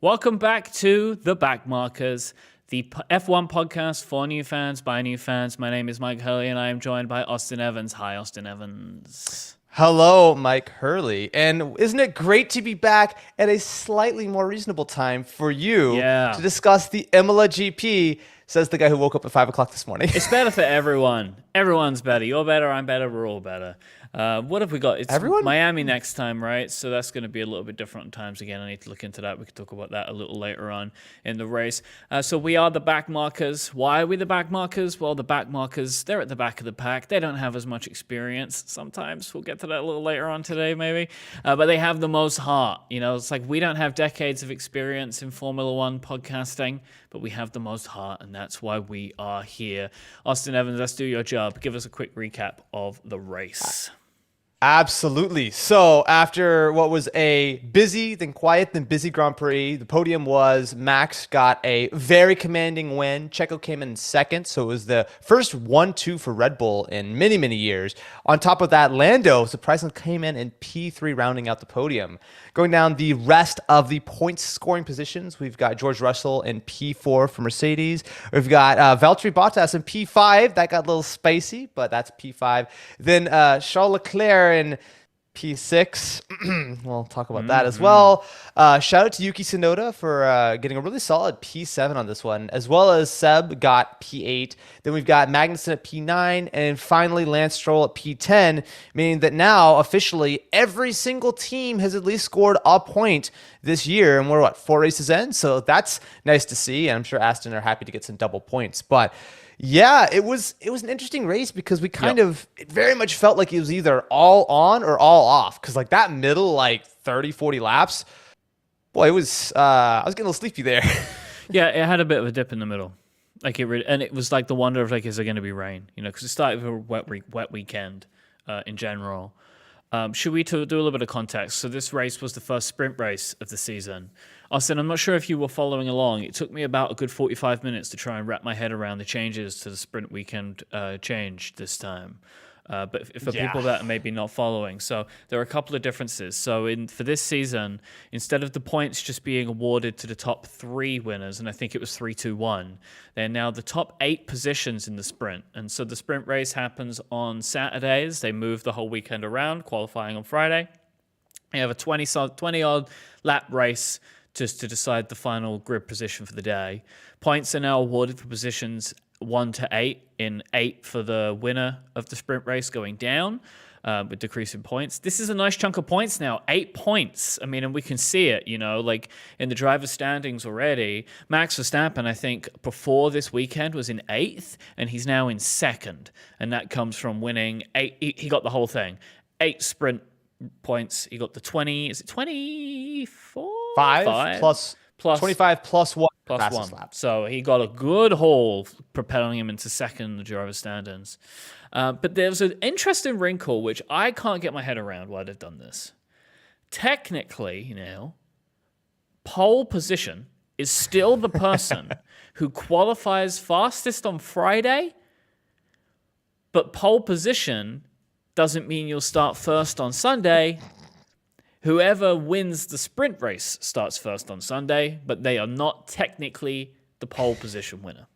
Welcome back to the Backmarkers, the F1 podcast for new fans by new fans. My name is Mike Hurley, and I am joined by Austin Evans. Hi, Austin Evans. Hello, Mike Hurley. And isn't it great to be back at a slightly more reasonable time for you to discuss the Imola GP, says the guy who woke up at 5 o'clock this morning. It's better for everyone. Everyone's better. You're better, I'm better, we're all better. What have we got? It's Everyone? Miami next time, right? So that's going to be a little bit different in times again. I need to look into that. We can talk about that a little later on in the race. So we are the Backmarkers. Why are we the Backmarkers? Well, the Backmarkers, they're at the back of the pack. They don't have as much experience sometimes. We'll get to that a little later on today, maybe. But they have the most heart. You know, it's like we don't have decades of experience in Formula One podcasting, but we have the most heart, and that's why we are here. Austin Evans, let's do your job. Give us a quick recap of the race. Absolutely. So after what was a busy, then quiet, then busy Grand Prix, the podium was Max got a very commanding win. Checo came in second, so it was the first 1-2 for Red Bull in many, many years. On top of that, Lando surprisingly came in P3, rounding out the podium. Going down the rest of the points scoring positions, we've got George Russell in P4 for Mercedes. We've got Valtteri Bottas in P5. That got a little spicy, but that's P5. Then Charles Leclerc in P6. We'll talk about that as well. Shout out to Yuki Tsunoda for getting a really solid P7 on this one, as well as Seb got P8. Then we've got Magnussen at P9, and finally Lance Stroll at P10, meaning that now officially every single team has at least scored a point this year, and we're 4 races in, so that's nice to see. And I'm sure Aston are happy to get some double points, but yeah, it was an interesting race because we it very much felt like it was either all on or all off. Because like that middle 30, 40 laps, boy, it was I was getting a little sleepy there. Yeah, it had a bit of a dip in the middle. And it was like the wonder of is there going to be rain? You know, because it started with a wet weekend in general. Should we do a little bit of context? So this race was the first sprint race of the season. Austin, I'm not sure if you were following along. It took me about a good 45 minutes to try and wrap my head around the changes to the sprint weekend change this time. But for people that are maybe not following, so there are a couple of differences. So for this season, instead of the points just being awarded to the top 3 winners, and I think it was 3-2-1, they're now the top 8 positions in the sprint. And so the sprint race happens on Saturdays. They move the whole weekend around, qualifying on Friday. You have a 20-odd lap race just to decide the final grid position for the day. Points are now awarded for positions 1 to 8, in 8 for the winner of the sprint race going down with decreasing points. This is a nice chunk of points now, 8 points. I mean, and we can see it, you know, like in the driver's standings already. Max Verstappen, I think, before this weekend was in 8th, and he's now in 2nd. And that comes from winning 8. He got the whole thing. 8 sprint points. He got the 20, is it 24? 5 plus 25 plus 1. Plus 1. Lap. So he got a good haul, propelling him into 2nd in the driver's standings. But there's an interesting wrinkle, which I can't get my head around why they've done this. Technically, now, pole position is still the person who qualifies fastest on Friday, but pole position doesn't mean you'll start first on Sunday. Whoever wins the sprint race starts first on Sunday, but they are not technically the pole position winner.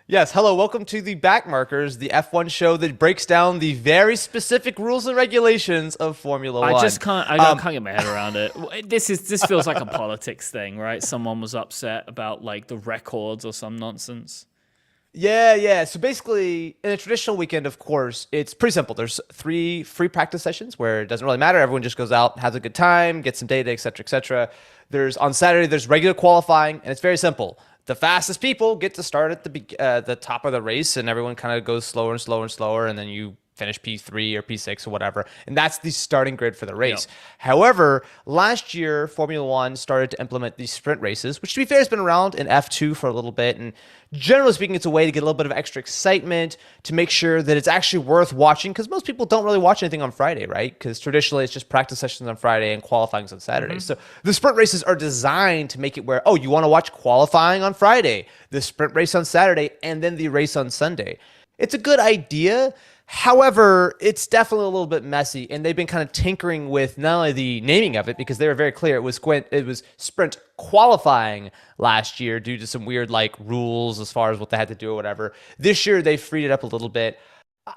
Yes, hello, welcome to the Backmarkers, the F1 show that breaks down the very specific rules and regulations of Formula One. I can't get my head around it. This feels like a politics thing, right? Someone was upset about the records or some nonsense. Yeah. So basically, in a traditional weekend, of course, it's pretty simple. There's 3 free practice sessions where it doesn't really matter. Everyone just goes out, has a good time, gets some data, etc., etc. On Saturday, there's regular qualifying, and it's very simple. The fastest people get to start at the top of the race, and everyone kind of goes slower and slower and slower, and then you finish P3 or P6 or whatever. And that's the starting grid for the race. Yep. However, last year, Formula One started to implement these sprint races, which to be fair has been around in F2 for a little bit. And generally speaking, it's a way to get a little bit of extra excitement, to make sure that it's actually worth watching, because most people don't really watch anything on Friday, right? Because traditionally it's just practice sessions on Friday and qualifying on Saturday. So the sprint races are designed to make it where, you want to watch qualifying on Friday, the sprint race on Saturday, and then the race on Sunday. It's a good idea. However, it's definitely a little bit messy, and they've been kind of tinkering with not only the naming of it, because they were very clear it was sprint qualifying last year due to some weird like rules as far as what they had to do or whatever. This year they freed it up a little bit.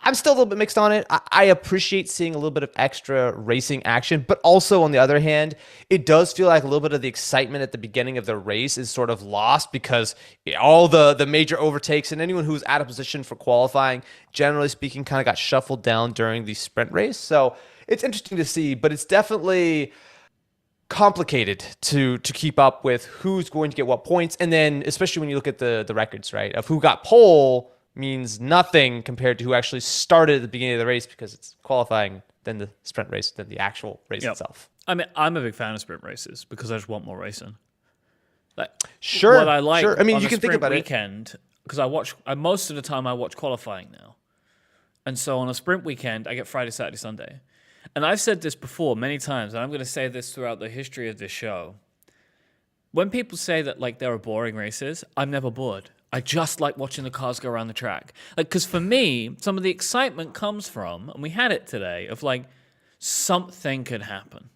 I'm still a little bit mixed on it. I appreciate seeing a little bit of extra racing action, but also on the other hand, it does feel like a little bit of the excitement at the beginning of the race is sort of lost because all the major overtakes and anyone who's out of position for qualifying, generally speaking, kind of got shuffled down during the sprint race. So it's interesting to see, but it's definitely complicated to keep up with who's going to get what points, and then especially when you look at the records, right, of who got pole means nothing compared to who actually started at the beginning of the race because it's qualifying, then the sprint race, then the actual race itself. I mean, I'm a big fan of sprint races because I just want more racing. Like, sure, what I like. Sure. I mean, on you a can think sprint about weekend, because most of the time I watch qualifying now, and so on a sprint weekend I get Friday, Saturday, Sunday, and I've said this before many times, and I'm going to say this throughout the history of this show. When people say that like there are boring races, I'm never bored. I just like watching the cars go around the track. Like, because for me, some of the excitement comes from, and we had it today, of like something could happen.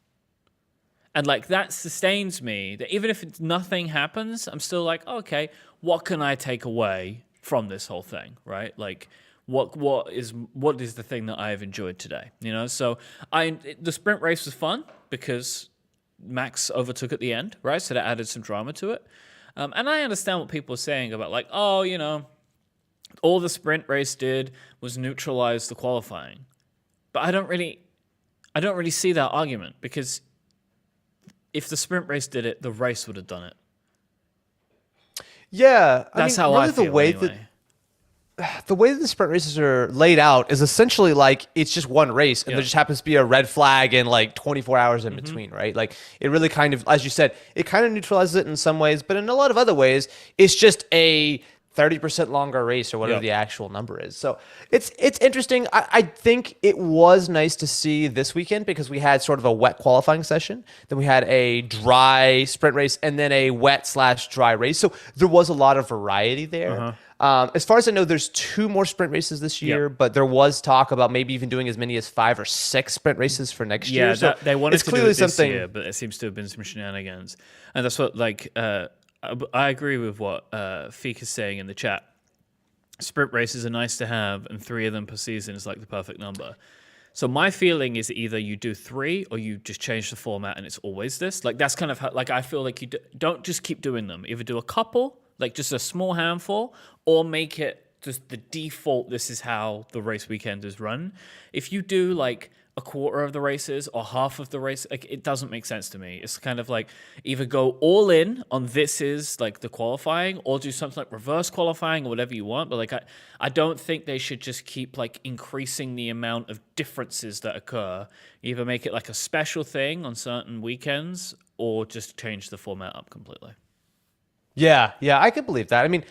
And like that sustains me, that even if nothing happens, I'm still like, okay, what can I take away from this whole thing, right? Like, what is the thing that I have enjoyed today, you know? So the sprint race was fun because Max overtook at the end, right? So that added some drama to it. And I understand what people are saying about like, oh, you know, all the sprint race did was neutralize the qualifying. But I don't really see that argument, because if the sprint race did it, the race would have done it. Yeah, that's how I feel anyway. The way that the sprint races are laid out is essentially like it's just one race, and there just happens to be a red flag in like 24 hours in between, right? Like it really kind of, as you said, it kind of neutralizes it in some ways, but in a lot of other ways, it's just a 30% longer race or whatever the actual number is. So it's interesting. I think it was nice to see this weekend because we had sort of a wet qualifying session. Then we had a dry sprint race and then a wet/dry race. So there was a lot of variety there. As far as I know, there's 2 more sprint races this year, but there was talk about maybe even doing as many as 5 or 6 sprint races for next year. Yeah, so they wanted to do it this year, but it seems to have been some shenanigans. And that's what, like, I agree with what Feek is saying in the chat. Sprint races are nice to have, and 3 of them per season is like the perfect number. So my feeling is either you do 3 or you just change the format and it's always this. Like that's kind of how, like I feel like you don't just keep doing them. Either do a couple, like just a small handful, or make it just the default. This is how the race weekend is run. If you do like a quarter of the races or half of the race, like it doesn't make sense to me. It's kind of like either go all in on this is like the qualifying, or do something like reverse qualifying or whatever you want. But like I don't think they should just keep like increasing the amount of differences that occur. Either make it like a special thing on certain weekends, or just change the format up completely. Yeah, I could believe that. I mean,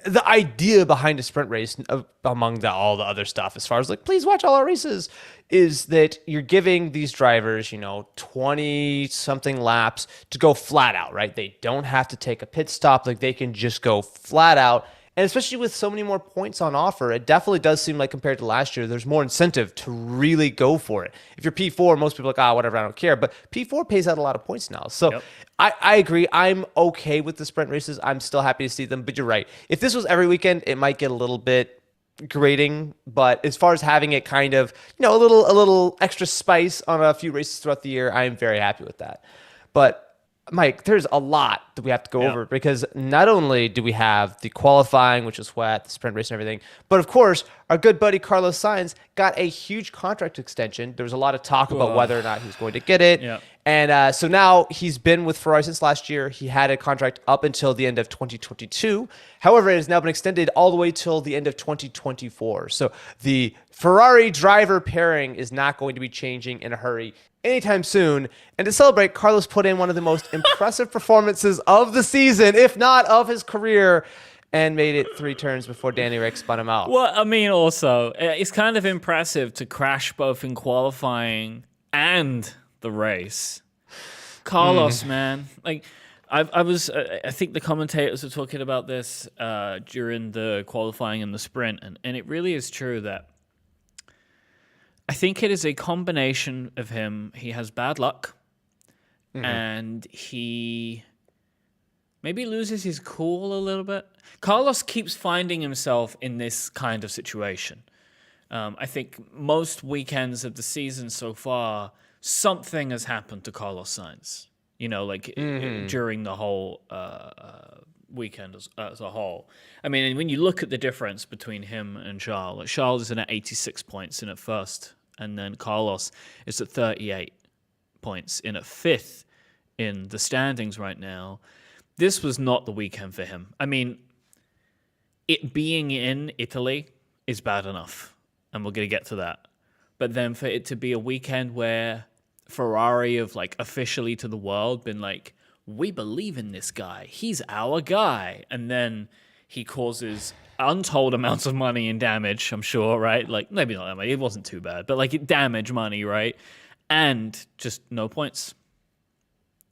the idea behind a sprint race, among all the other stuff, as far as like, please watch all our races, is that you're giving these drivers, 20-something laps to go flat out, right? They don't have to take a pit stop. Like, they can just go flat out. And especially with so many more points on offer, it definitely does seem like compared to last year, there's more incentive to really go for it. If you're P4, most people are like, whatever, I don't care. But P4 pays out a lot of points now. So I agree. I'm okay with the sprint races. I'm still happy to see them. But you're right. If this was every weekend, it might get a little bit grating. But as far as having it kind of, a little extra spice on a few races throughout the year, I'm very happy with that. But Mike, there's a lot that we have to go over, because not only do we have the qualifying, which is wet, the sprint race and everything, but of course, our good buddy Carlos Sainz got a huge contract extension. There was a lot of talk about whether or not he was going to get it. And so now he's been with Ferrari since last year. He had a contract up until the end of 2022. However, it has now been extended all the way till the end of 2024. So the Ferrari driver pairing is not going to be changing in a hurry anytime soon. And to celebrate, Carlos put in one of the most impressive performances of the season, if not of his career, and made it 3 turns before Danny Rick spun him out. Well, I mean, also, it's kind of impressive to crash both in qualifying and the race. Carlos, man, like I think the commentators were talking about this during the qualifying and the sprint, and it really is true that I think it is a combination of him. He has bad luck, and he maybe loses his cool a little bit. Carlos keeps finding himself in this kind of situation. I think most weekends of the season so far, something has happened to Carlos Sainz. During the whole weekend as a whole. I mean, when you look at the difference between him and Charles, Charles is in at 86 points in at first, and then Carlos is at 38 points in at fifth in the standings right now. This was not the weekend for him. I mean, it being in Italy is bad enough, and we're going to get to that. But then for it to be a weekend where Ferrari have officially to the world been like, we believe in this guy. He's our guy. And then he causes untold amounts of money in damage, I'm sure, right? Maybe not that much. It wasn't too bad. But damage money, right? And just no points.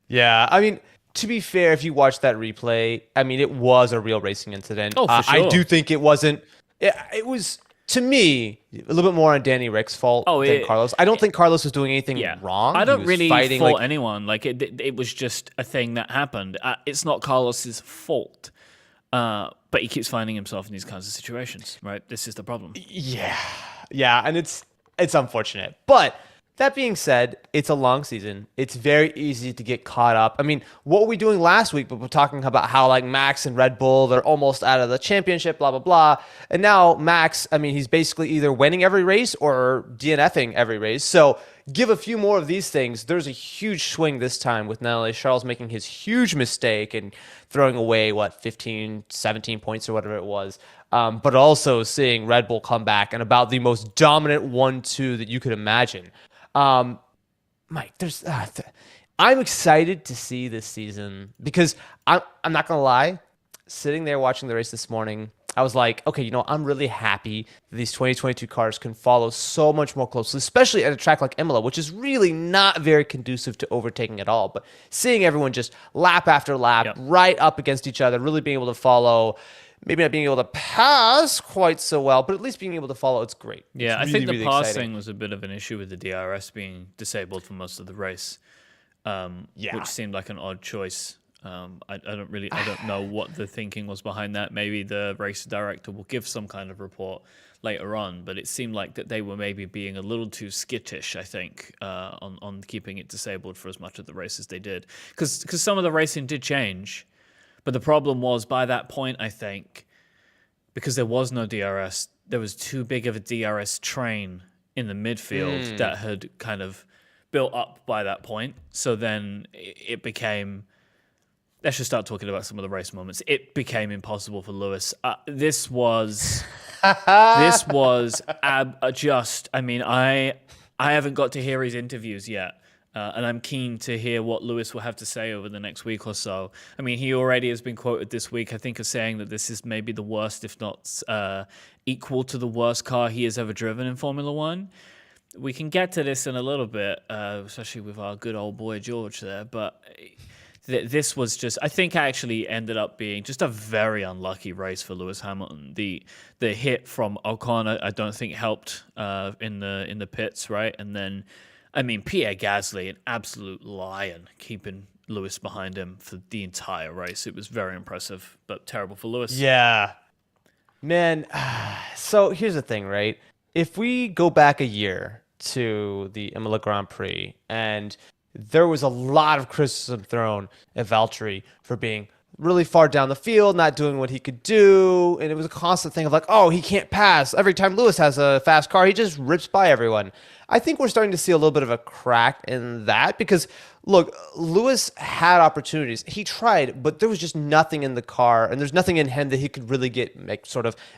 Yeah, I mean, to be fair, if you watch that replay, I mean, it was a real racing incident. Oh, for sure. I do think it wasn't. It was, to me, a little bit more on Danny Rick's fault than Carlos. I don't think Carlos was doing anything wrong. I don't really fault anyone. It was just a thing that happened. It's not Carlos's fault. But he keeps finding himself in these kinds of situations, right? This is the problem. Yeah, and it's unfortunate. But that being said, it's a long season. It's very easy to get caught up. I mean, what were we doing last week? But we're talking about how Max and Red Bull, they're almost out of the championship, blah, blah, blah. And now Max, I mean, he's basically either winning every race or DNFing every race. So give a few more of these things. There's a huge swing this time with not only Charles making his huge mistake and throwing away, 15, 17 points or whatever it was, but also seeing Red Bull come back and about the most dominant 1-2 that you could imagine. Myke, I'm excited to see this season because I'm not going to lie, sitting there watching the race this morning, I was like, okay, I'm really happy that these 2022 cars can follow so much more closely, especially at a track like Imola, which is really not very conducive to overtaking at all. But seeing everyone just lap after lap, right up against each other, really being able to follow, maybe not being able to pass quite so well, but at least being able to follow, it's great. Yeah, it's I think the really passing exciting. was a bit of an issue with the DRS being disabled for most of the race, which seemed like an odd choice. I don't know what the thinking was behind that. Maybe the race director will give some kind of report later on, but it seemed like that they were maybe being a little too skittish, I think, on keeping it disabled for as much of the race as they did. Because some of the racing did change, but the problem was by that point, I think, because there was no DRS, there was too big of a DRS train in the midfield that had kind of built up by that point. So then it became... Let's just start talking about some of the race moments. It became impossible for Lewis. This was just. I mean, I haven't got to hear his interviews yet, and I'm keen to hear what Lewis will have to say over the next week or so. I mean, he already has been quoted this week, I think, as saying that this is maybe the worst, if not equal to the worst car he has ever driven in Formula One. We can get to this in a little bit, especially with our good old boy George there, but. This was just, I think, actually ended up being just a very unlucky race for Lewis Hamilton. The hit from Ocon, I don't think helped in the pits, right? And then, I mean, Pierre Gasly, an absolute lion, keeping Lewis behind him for the entire race. It was very impressive, but terrible for Lewis. Yeah, man. So here's the thing, right? If we go back a year to the Imola Grand Prix and there was a lot of criticism thrown at Valtteri for being really far down the field, not doing what he could do. And it was a constant thing of oh, he can't pass. Every time Lewis has a fast car, he just rips by everyone. I think we're starting to see a little bit of a crack in that because, look, Lewis had opportunities. He tried, but there was just nothing in the car, and there's nothing in him that he could really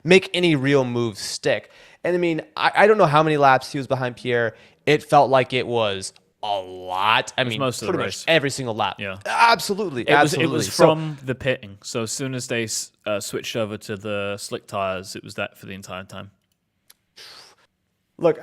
make any real moves stick. And, I mean, I don't know how many laps he was behind Pierre. It felt like it was a lot. I mean, most of pretty the much race. every single lap. Yeah, absolutely. It was from the pitting. So as soon as they switched over to the slick tires, it was that for the entire time. Look,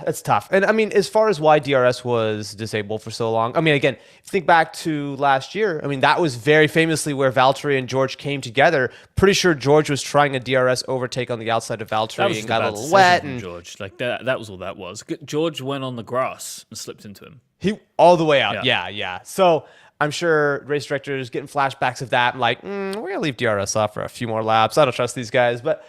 it's tough. And I mean, as far as why DRS was disabled for so long, I mean, again, think back to last year. I mean, that was very famously where Valtteri and George came together. Pretty sure George was trying a DRS overtake on the outside of Valtteri and got a little wet. And George, like that was all that was. George went on the grass and slipped into him. He all the way out. Yeah. So I'm sure race directors getting flashbacks of that. I'm like, we're going to leave DRS off for a few more laps. I don't trust these guys, but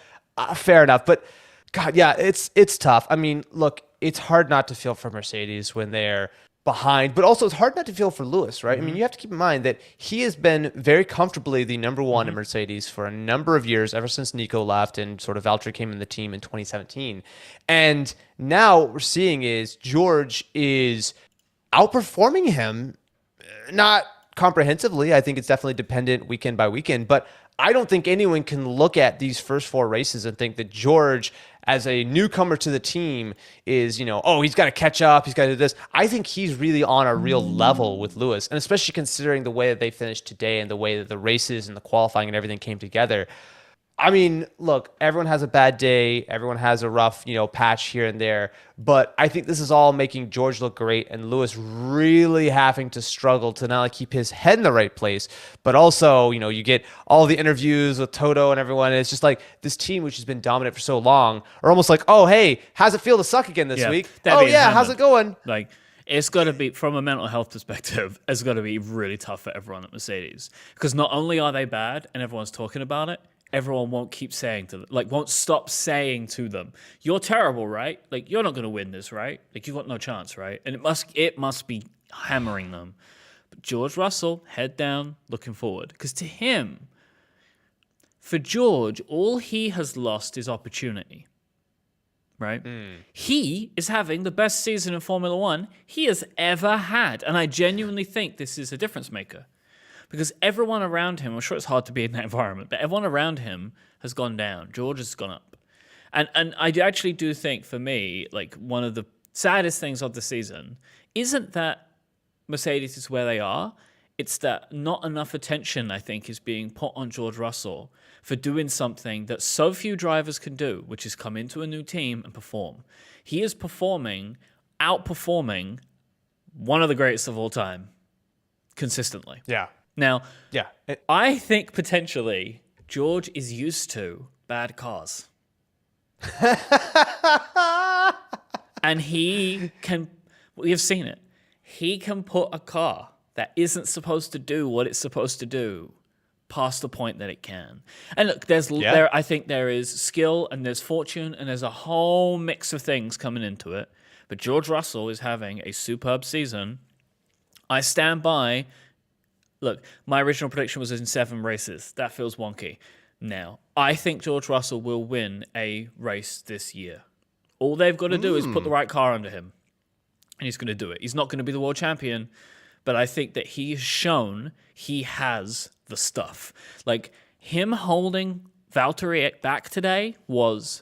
fair enough. But God, yeah, it's tough. I mean, look, it's hard not to feel for Mercedes when they're behind, but also it's hard not to feel for Lewis, right? I mean, you have to keep in mind that he has been very comfortably the number one in Mercedes for a number of years, ever since Nico left and sort of Valtteri came in the team in 2017. And now what we're seeing is George is outperforming him, not comprehensively. I think it's definitely dependent weekend by weekend, but I don't think anyone can look at these first four races and think that George, as a newcomer to the team, is, he's got to catch up, he's got to do this. I think he's really on a real level with Lewis, and especially considering the way that they finished today and the way that the races and the qualifying and everything came together. I mean, look, everyone has a bad day. Everyone has a rough, patch here and there. But I think this is all making George look great and Lewis really having to struggle to not only keep his head in the right place, but also, you get all the interviews with Toto and everyone. And it's just like this team, which has been dominant for so long, are almost like, oh, hey, how's it feel to suck again this week? Oh, yeah, how's it going? Like, it's got to be, from a mental health perspective, it's got to be really tough for everyone at Mercedes. Because not only are they bad and everyone's talking about it, everyone won't keep saying to them, won't stop saying to them, you're terrible, right? Like, you're not going to win this, right? Like, you've got no chance, right? And it must be hammering them. But George Russell, head down, looking forward. Because to him, for George, all he has lost is opportunity, right? He is having the best season in Formula One he has ever had. And I genuinely think this is a difference maker. Because everyone around him, I'm sure it's hard to be in that environment, but everyone around him has gone down. George has gone up. And I actually do think, for me, one of the saddest things of the season isn't that Mercedes is where they are. It's that not enough attention, I think, is being put on George Russell for doing something that so few drivers can do, which is come into a new team and perform. He is outperforming one of the greatest of all time consistently. Yeah. Now, I think potentially George is used to bad cars. And we have seen it. He can put a car that isn't supposed to do what it's supposed to do past the point that it can. And look, I think there is skill and there's fortune and there's a whole mix of things coming into it. But George Russell is having a superb season. I stand by. Look, my original prediction was in 7 races. That feels wonky. Now, I think George Russell will win a race this year. All they've got to do is put the right car under him, and he's going to do it. He's not going to be the world champion, but I think that he has shown he has the stuff. Like, him holding Valtteri back today was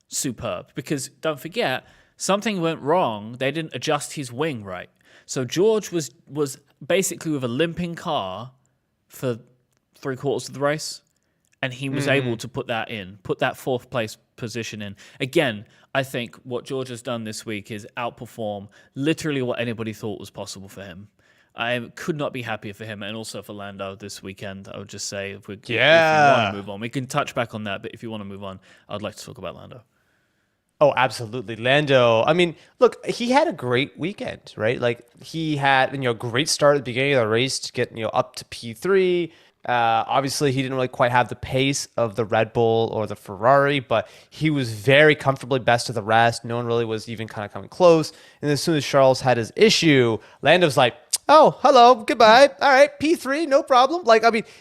superb, because don't forget, something went wrong. They didn't adjust his wing right. So George was basically with a limping car for 3/4 of the race, and he was able to put that 4th place position in. Again, I think what George has done this week is outperform literally what anybody thought was possible for him. I could not be happier for him, and also for Lando this weekend. I would just say, if you want to move on, we can touch back on that, but if you want to move on, I'd like to talk about Lando. Oh, absolutely. Lando. I mean, look, he had a great weekend, right? Like, he had, great start at the beginning of the race to get, up to P3. Obviously, he didn't really quite have the pace of the Red Bull or the Ferrari, but he was very comfortably best of the rest. No one really was even kind of coming close. And as soon as Charles had his issue, Lando's like, oh, hello, goodbye. All right, P3, no problem.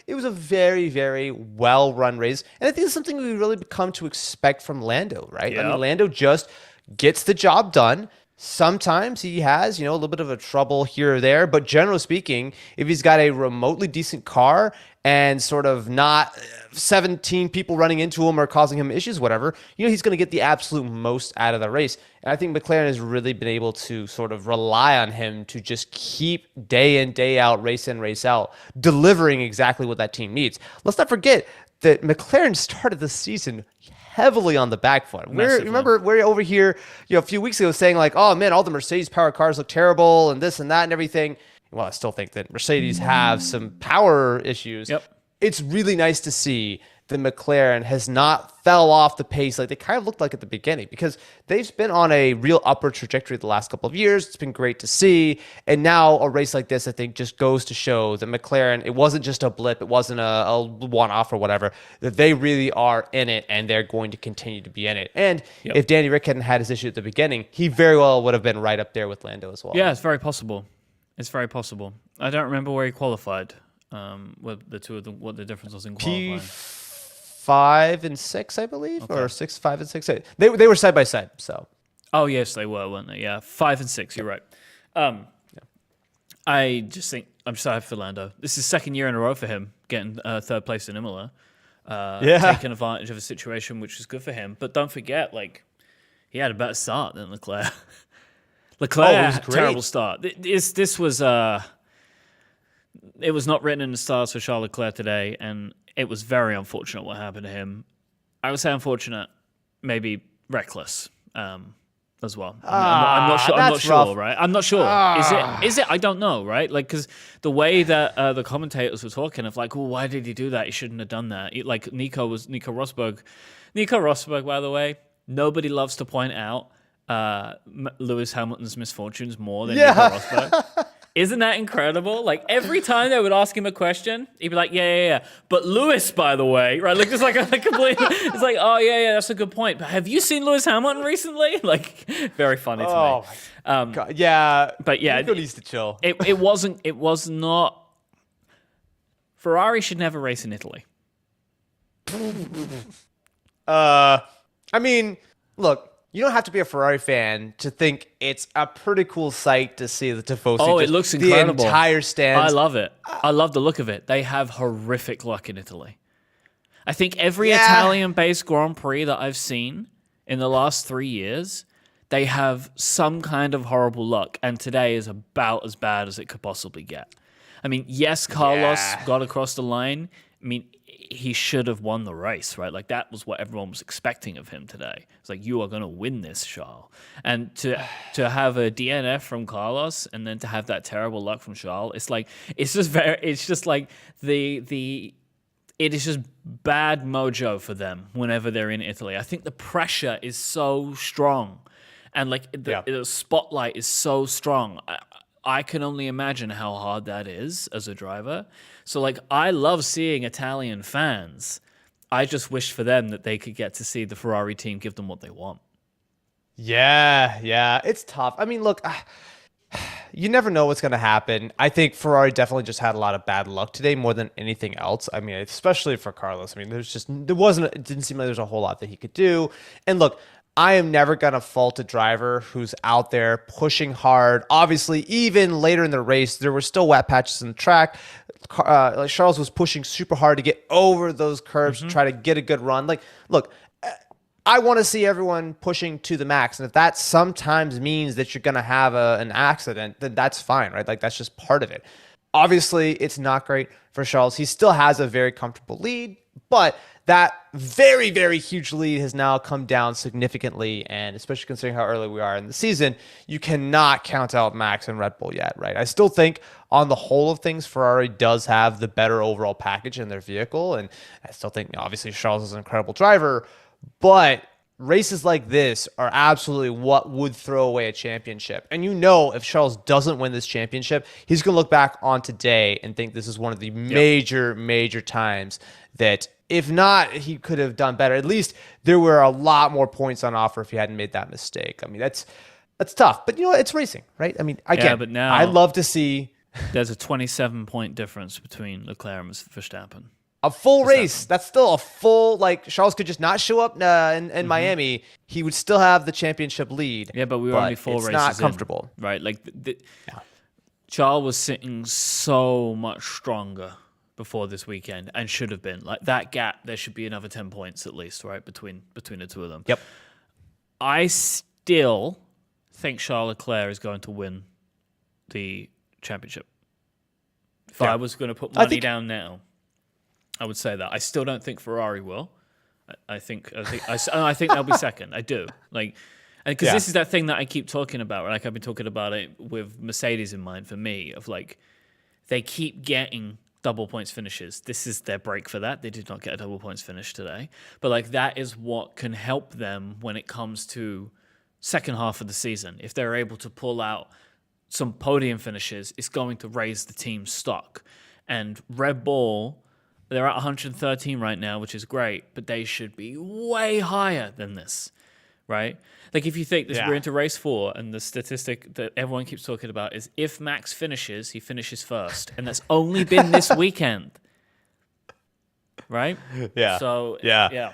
It was a very, very well-run race. And I think it's something we really come to expect from Lando, right? Yep. Lando just gets the job done. Sometimes he has, a little bit of a trouble here or there. But generally speaking, if he's got a remotely decent car and sort of not 17 people running into him or causing him issues, whatever, he's going to get the absolute most out of the race. And I think McLaren has really been able to sort of rely on him to just keep day in, day out, race in, race out, delivering exactly what that team needs. Let's not forget that McLaren started the season heavily on the back foot. Remember, we're over here, a few weeks ago saying like, oh man, all the Mercedes power cars look terrible and this and that and everything. Well, I still think that Mercedes have some power issues. Yep. It's really nice to see that McLaren has not fell off the pace like they kind of looked like at the beginning, because they've been on a real upward trajectory the last couple of years. It's been great to see. And now a race like this, I think, just goes to show that McLaren, it wasn't just a blip. It wasn't a one-off or whatever, that they really are in it and they're going to continue to be in it. And if Danny Rick hadn't had his issue at the beginning, he very well would have been right up there with Lando as well. Yeah, it's very possible. It's very possible. I don't remember where he qualified. What the two of them, what the difference was in qualifying. P5 and 6, I believe, or 6, 5 and 6. They were side by side. So. Oh yes, they were, weren't they? Yeah, 5 and 6. You're right. I just think I'm sorry for Lando. This is second year in a row for him getting third place in Imola. Taking advantage of a situation which is good for him. But don't forget, like, he had a better start than Leclerc. Leclerc had a terrible start. This was it was not written in the stars for Charles Leclerc today, and it was very unfortunate what happened to him. I would say unfortunate, maybe reckless as well. I'm not sure. I'm not sure, right? I'm not sure. Is it? I don't know, right? Like, because the way that the commentators were talking of like, well, why did he do that? He shouldn't have done that. Like Nico Rosberg. Nico Rosberg, by the way, nobody loves to point out Lewis Hamilton's misfortunes more than Nico Rosberg. Isn't that incredible? Like, every time they would ask him a question, he'd be like, yeah. But Lewis, by the way, right? Like, it's like a complete, it's like, oh, yeah, that's a good point. But have you seen Lewis Hamilton recently? Like, very funny to me. Oh, my God. Yeah. But yeah. Nico needs to chill. It was not, Ferrari should never race in Italy. I mean, look, you don't have to be a Ferrari fan to think it's a pretty cool sight to see the Tifosi. Oh, it looks incredible. The entire stand. I love it. I love the look of it. They have horrific luck in Italy. I think every Italian-based Grand Prix that I've seen in the last 3 years, they have some kind of horrible luck, and today is about as bad as it could possibly get. I mean, yes, Carlos got across the line. I mean, he should have won the race, right? Like, that was what everyone was expecting of him today. It's like, you are going to win this, Charles. And to have a DNF from Carlos and then to have that terrible luck from Charles, it's like, it is just bad mojo for them whenever they're in Italy. I think the pressure is so strong, and like the spotlight is so strong. I can only imagine how hard that is as a driver. So, like, I love seeing Italian fans. I just wish for them that they could get to see the Ferrari team give them what they want. Yeah. It's tough. I mean, look, you never know what's going to happen. I think Ferrari definitely just had a lot of bad luck today more than anything else. I mean, especially for Carlos. I mean, it didn't seem like there's a whole lot that he could do. And look, I am never going to fault a driver who's out there pushing hard. Obviously, even later in the race, there were still wet patches in the track. Like Charles was pushing super hard to get over those curves to try to get a good run. Like, look, I want to see everyone pushing to the max. And if that sometimes means that you're going to have an accident, then that's fine, right? Like, that's just part of it. Obviously, it's not great for Charles. He still has a very comfortable lead, but that very, very huge lead has now come down significantly, and especially considering how early we are in the season, you cannot count out Max and Red Bull yet, right? I still think on the whole of things, Ferrari does have the better overall package in their vehicle, and I still think, obviously, Charles is an incredible driver, but races like this are absolutely what would throw away a championship. And you know, if Charles doesn't win this championship, he's going to look back on today and think this is one of the major times that, if not, he could have done better. At least there were a lot more points on offer if he hadn't made that mistake. I mean, that's tough. But, you know, it's racing, right? I mean, again, but now I'd love to see... There's a 27-point difference between Leclerc and Verstappen. A full race. That's still a full, like, Charles could just not show up in Miami. He would still have the championship lead. Yeah, but we were only 4 races in. It's not comfortable. Right? Like, Charles was sitting so much stronger before this weekend and should have been. Like, that gap, there should be another 10 points at least, right, between the two of them. Yep. I still think Charles Leclerc is going to win the championship. If I was going to put money down now, I would say that. I still don't think Ferrari will. I think they'll be second. I do because Yeah. this is that thing that I keep talking about. Like I've been talking about it with Mercedes in mind for me. Of like they keep getting double points finishes. This is their break for that. They did not get a double points finish today, but like that is what can help them when it comes to second half of the season. If they're able to pull out some podium finishes, it's going to raise the team's stock. And Red Bull, they're at 113 right now, which is great, but they should be way higher than this, right? Like if you think this, we're into race 4, and the statistic that everyone keeps talking about is if Max finishes, he finishes first, and that's only been this weekend, right? Yeah. So yeah.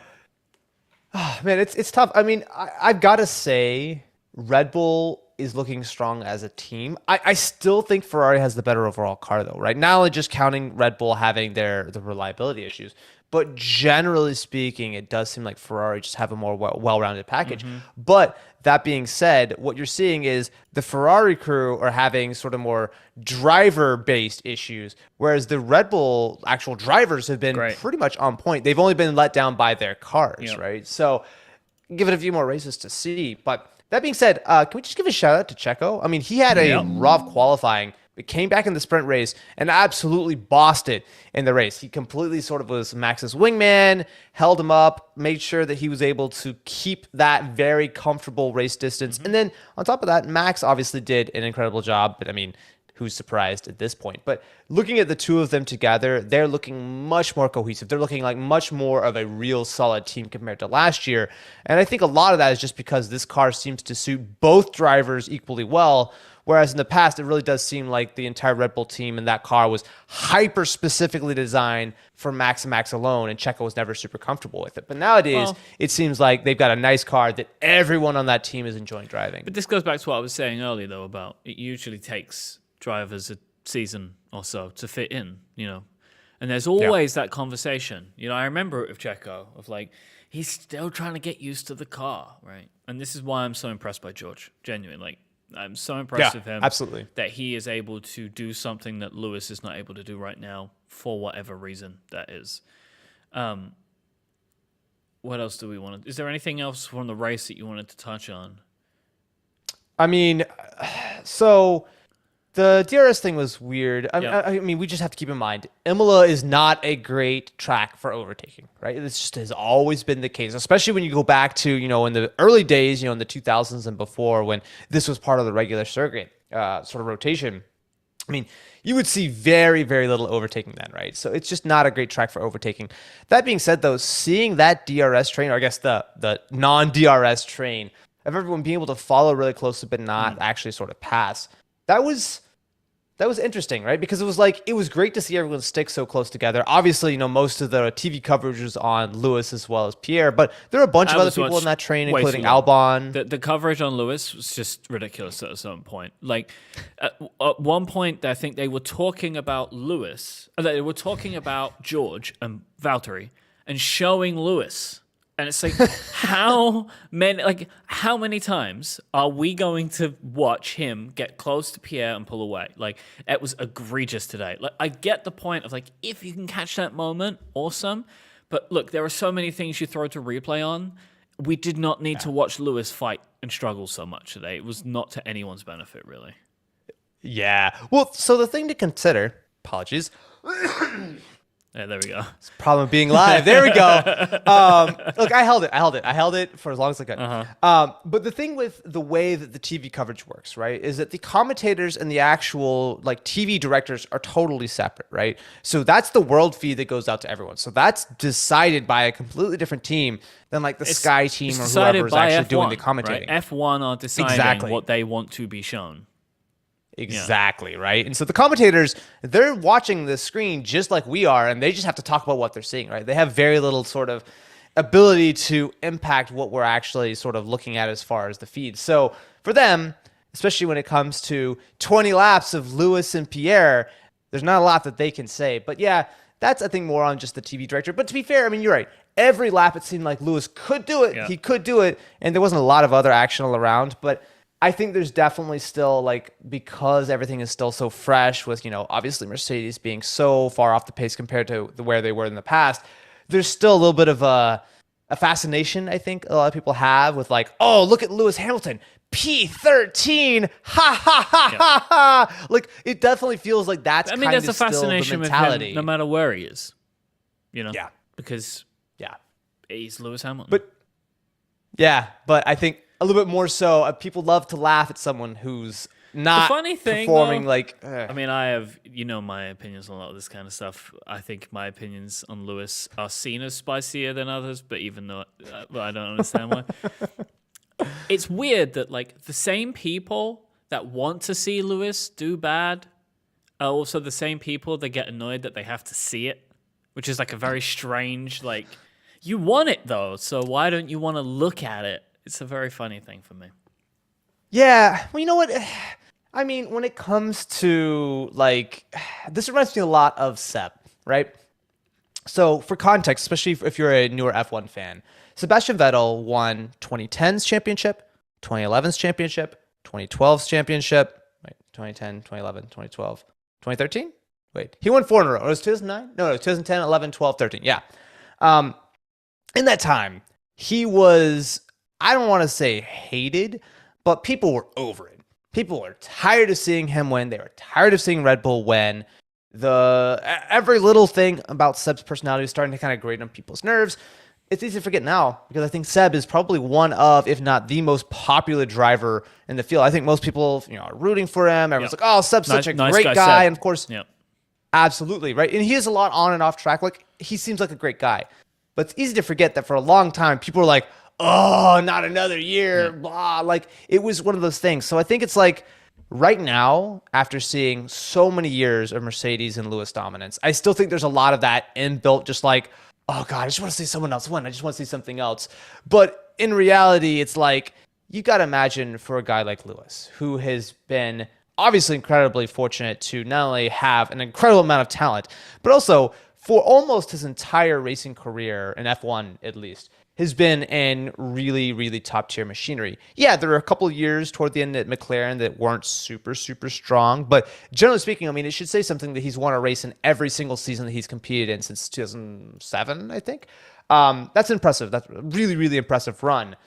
Oh, man, it's tough. I mean, I've got to say, Red Bull is looking strong as a team. I still think Ferrari has the better overall car, though, right? Not only just counting Red Bull having the reliability issues, but generally speaking, it does seem like Ferrari just have a more well-rounded package. But that being said, what you're seeing is the Ferrari crew are having sort of more driver-based issues, whereas the Red Bull actual drivers have been pretty much on point. They've only been let down by their cars, right? So give it a few more races to see. But that being said, can we just give a shout out to Checo? I mean, he had a rough qualifying, but came back in the sprint race and absolutely bossed it in the race. He completely sort of was Max's wingman, held him up, made sure that he was able to keep that very comfortable race distance. And then on top of that, Max obviously did an incredible job, but I mean, who's surprised at this point? But looking at the two of them together, they're looking much more cohesive. They're looking like much more of a real solid team compared to last year. And I think a lot of that is just because this car seems to suit both drivers equally well. Whereas in the past, it really does seem like the entire Red Bull team and that car was hyper specifically designed for Max and Max alone, and Checo was never super comfortable with it. But nowadays, it seems like they've got a nice car that everyone on that team is enjoying driving. But this goes back to what I was saying earlier, though, about it usually takes drivers a season or so to fit in, and there's always that conversation. I remember it with Checo of like, he's still trying to get used to the car, right? And this is why I'm so impressed by George, genuinely. Like, I'm so impressed with him absolutely. that he is able to do something that Lewis is not able to do right now for whatever reason that is. What else do we want to... Is there anything else from the race that you wanted to touch on? I mean, so the DRS thing was weird. I mean, we just have to keep in mind, Imola is not a great track for overtaking, right? This just has always been the case, especially when you go back to, in the early days, in the 2000s and before, when this was part of the regular circuit sort of rotation. I mean, you would see very, very little overtaking then, right? So it's just not a great track for overtaking. That being said, though, seeing that DRS train, or I guess the non-DRS train, of everyone being able to follow really closely but not actually sort of pass, that was interesting, right? Because it was great to see everyone stick so close together. Obviously, most of the TV coverage was on Lewis as well as Pierre, but there were a bunch of other people in that train, including Albon. The coverage on Lewis was just ridiculous at a certain point. Like, at one point, I think they were talking about Lewis, they were talking about George and Valtteri, and showing Lewis. And it's like, how many times are we going to watch him get close to Pierre and pull away? Like, it was egregious today. Like, I get the point of like, if you can catch that moment, awesome. But look, there are so many things you throw to replay on. We did not need to watch Lewis fight and struggle so much today. It was not to anyone's benefit, really. Yeah. Well, so the thing to consider, apologies. Yeah, there we go. It's a problem being live. There we go. Look, I held it for as long as I could. But the thing with the way that the TV coverage works, right, is that the commentators and the actual TV directors are totally separate, right? So that's the world feed that goes out to everyone. So that's decided by a completely different team than the Sky team or whoever is actually doing the commentating. Right? F1 are deciding what they want to be shown. Exactly, right? And so the commentators, they're watching the screen just like we are, and they just have to talk about what they're seeing, right? They have very little sort of ability to impact what we're actually sort of looking at as far as the feed. So for them, especially when it comes to 20 laps of Lewis and Pierre, there's not a lot that they can say. But yeah, that's, I think, more on just the TV director. But to be fair, I mean, you're right. Every lap, it seemed like Lewis could do it. Yeah. He could do it, and there wasn't a lot of other action all around, but I think there's definitely still, because everything is still so fresh with, obviously Mercedes being so far off the pace compared to where they were in the past, there's still a little bit of a a fascination I think a lot of people have with like, oh, look at Lewis Hamilton, P13, ha ha ha ha ha. Like it definitely feels like that's I mean, kind there's a of still the fascination with mentality. him no matter where he is, Yeah, because yeah, he's Lewis Hamilton. but I think a little bit more so. People love to laugh at someone who's not funny thing, performing though, like. I mean, I have, my opinions on a lot of this kind of stuff. I think my opinions on Lewis are seen as spicier than others, but even though I don't understand why. It's weird that like the same people that want to see Lewis do bad are also the same people that get annoyed that they have to see it, which is like a very strange, like, you want it though, so why don't you want to look at it? It's a very funny thing for me. Yeah, well, you know what? I mean, when it comes to like, this reminds me a lot of Seb, right? So for context, especially if you're a newer F1 fan, Sebastian Vettel won 2010's championship, 2011's championship, 2012's championship, wait, 2010, 2011, 2012, 2013? Wait, he won 4 in a row. It was 2009? No, 2010, 11, 12, 13. Yeah. In that time, he was, I don't want to say hated, but people were over it. People were tired of seeing him win. They were tired of seeing Red Bull win. Every little thing about Seb's personality was starting to kind of grate on people's nerves. It's easy to forget now because I think Seb is probably one of, if not the most popular driver in the field. I think most people, are rooting for him. Everyone's like, "Oh, Seb's such a great guy," Seb. and of course, absolutely right. And he has a lot on and off track. Like he seems like a great guy, but it's easy to forget that for a long time, people were like, "Oh, not another year," blah. Like it was one of those things. So I think it's like right now, after seeing so many years of Mercedes and Lewis dominance, I still think there's a lot of that inbuilt, just like, oh God, I just want to see someone else win. I just want to see something else. But in reality, it's like, you got to imagine for a guy like Lewis, who has been obviously incredibly fortunate to not only have an incredible amount of talent, but also for almost his entire racing career in F1, at least, has been in really, really top tier machinery. Yeah, there were a couple of years toward the end at McLaren that weren't super, super strong. But generally speaking, I mean, it should say something that he's won a race in every single season that he's competed in since 2007, I think. That's impressive. That's a really, really impressive run.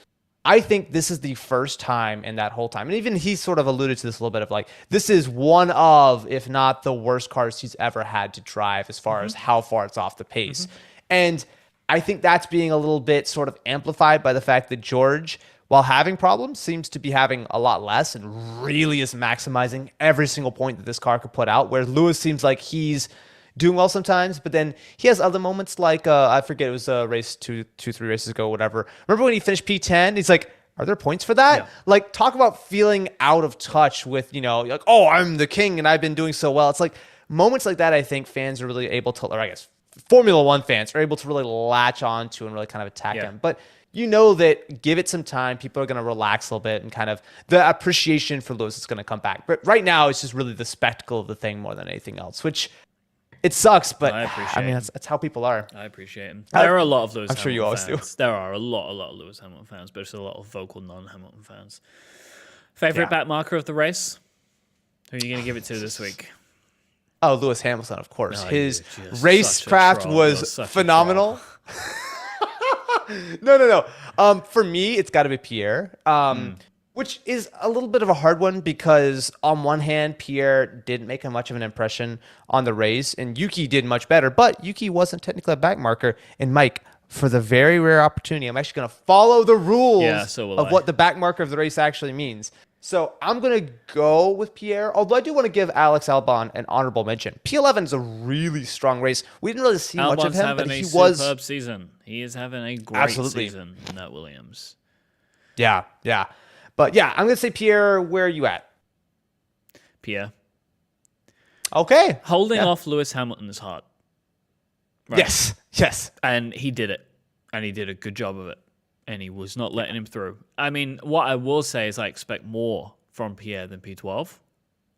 I think this is the first time in that whole time, and even he sort of alluded to this a little bit of like, this is one of, if not the worst cars he's ever had to drive as far as how far it's off the pace. And I think that's being a little bit sort of amplified by the fact that George, while having problems, seems to be having a lot less and really is maximizing every single point that this car could put out, where Lewis seems like he's doing well sometimes, but then he has other moments like, I forget, it was a race three races ago, whatever. Remember when he finished P10? He's like, are there points for that? Yeah. Like, talk about feeling out of touch with, like, oh, I'm the king and I've been doing so well. It's like moments like that, I think fans are really able to, or I guess Formula One fans are able to really latch on to and really kind of attack him. But that give it some time, people are going to relax a little bit and kind of the appreciation for Lewis is going to come back. But right now, it's just really the spectacle of the thing more than anything else, which it sucks, but I mean, that's how people are. I appreciate him. There are a lot of Lewis Hamilton sure you always fans. do. There are a lot of Lewis Hamilton fans, but there's a lot of vocal non-Hamilton fans. Favorite backmarker of the race? Who are you going to give it to this week? Oh, Lewis Hamilton, of course. Oh, his racecraft was phenomenal. No. For me, it's got to be Pierre, which is a little bit of a hard one because on one hand, Pierre didn't make much of an impression on the race, and Yuki did much better, but Yuki wasn't technically a backmarker. And Mike, for the very rare opportunity, I'm actually going to follow the rules of what the backmarker of the race actually means. So I'm going to go with Pierre, although I do want to give Alex Albon an honorable mention. P11 is a really strong race. We didn't really see much of him, but he was superb season. He is having a great season in that Williams. Yeah. But yeah, I'm going to say Pierre. Where are you at? Pierre. Okay. Holding off Lewis Hamilton is hard. Right? Yes. And he did it. And he did a good job of it. And he was not letting him through. I mean, what I will say is I expect more from Pierre than P12,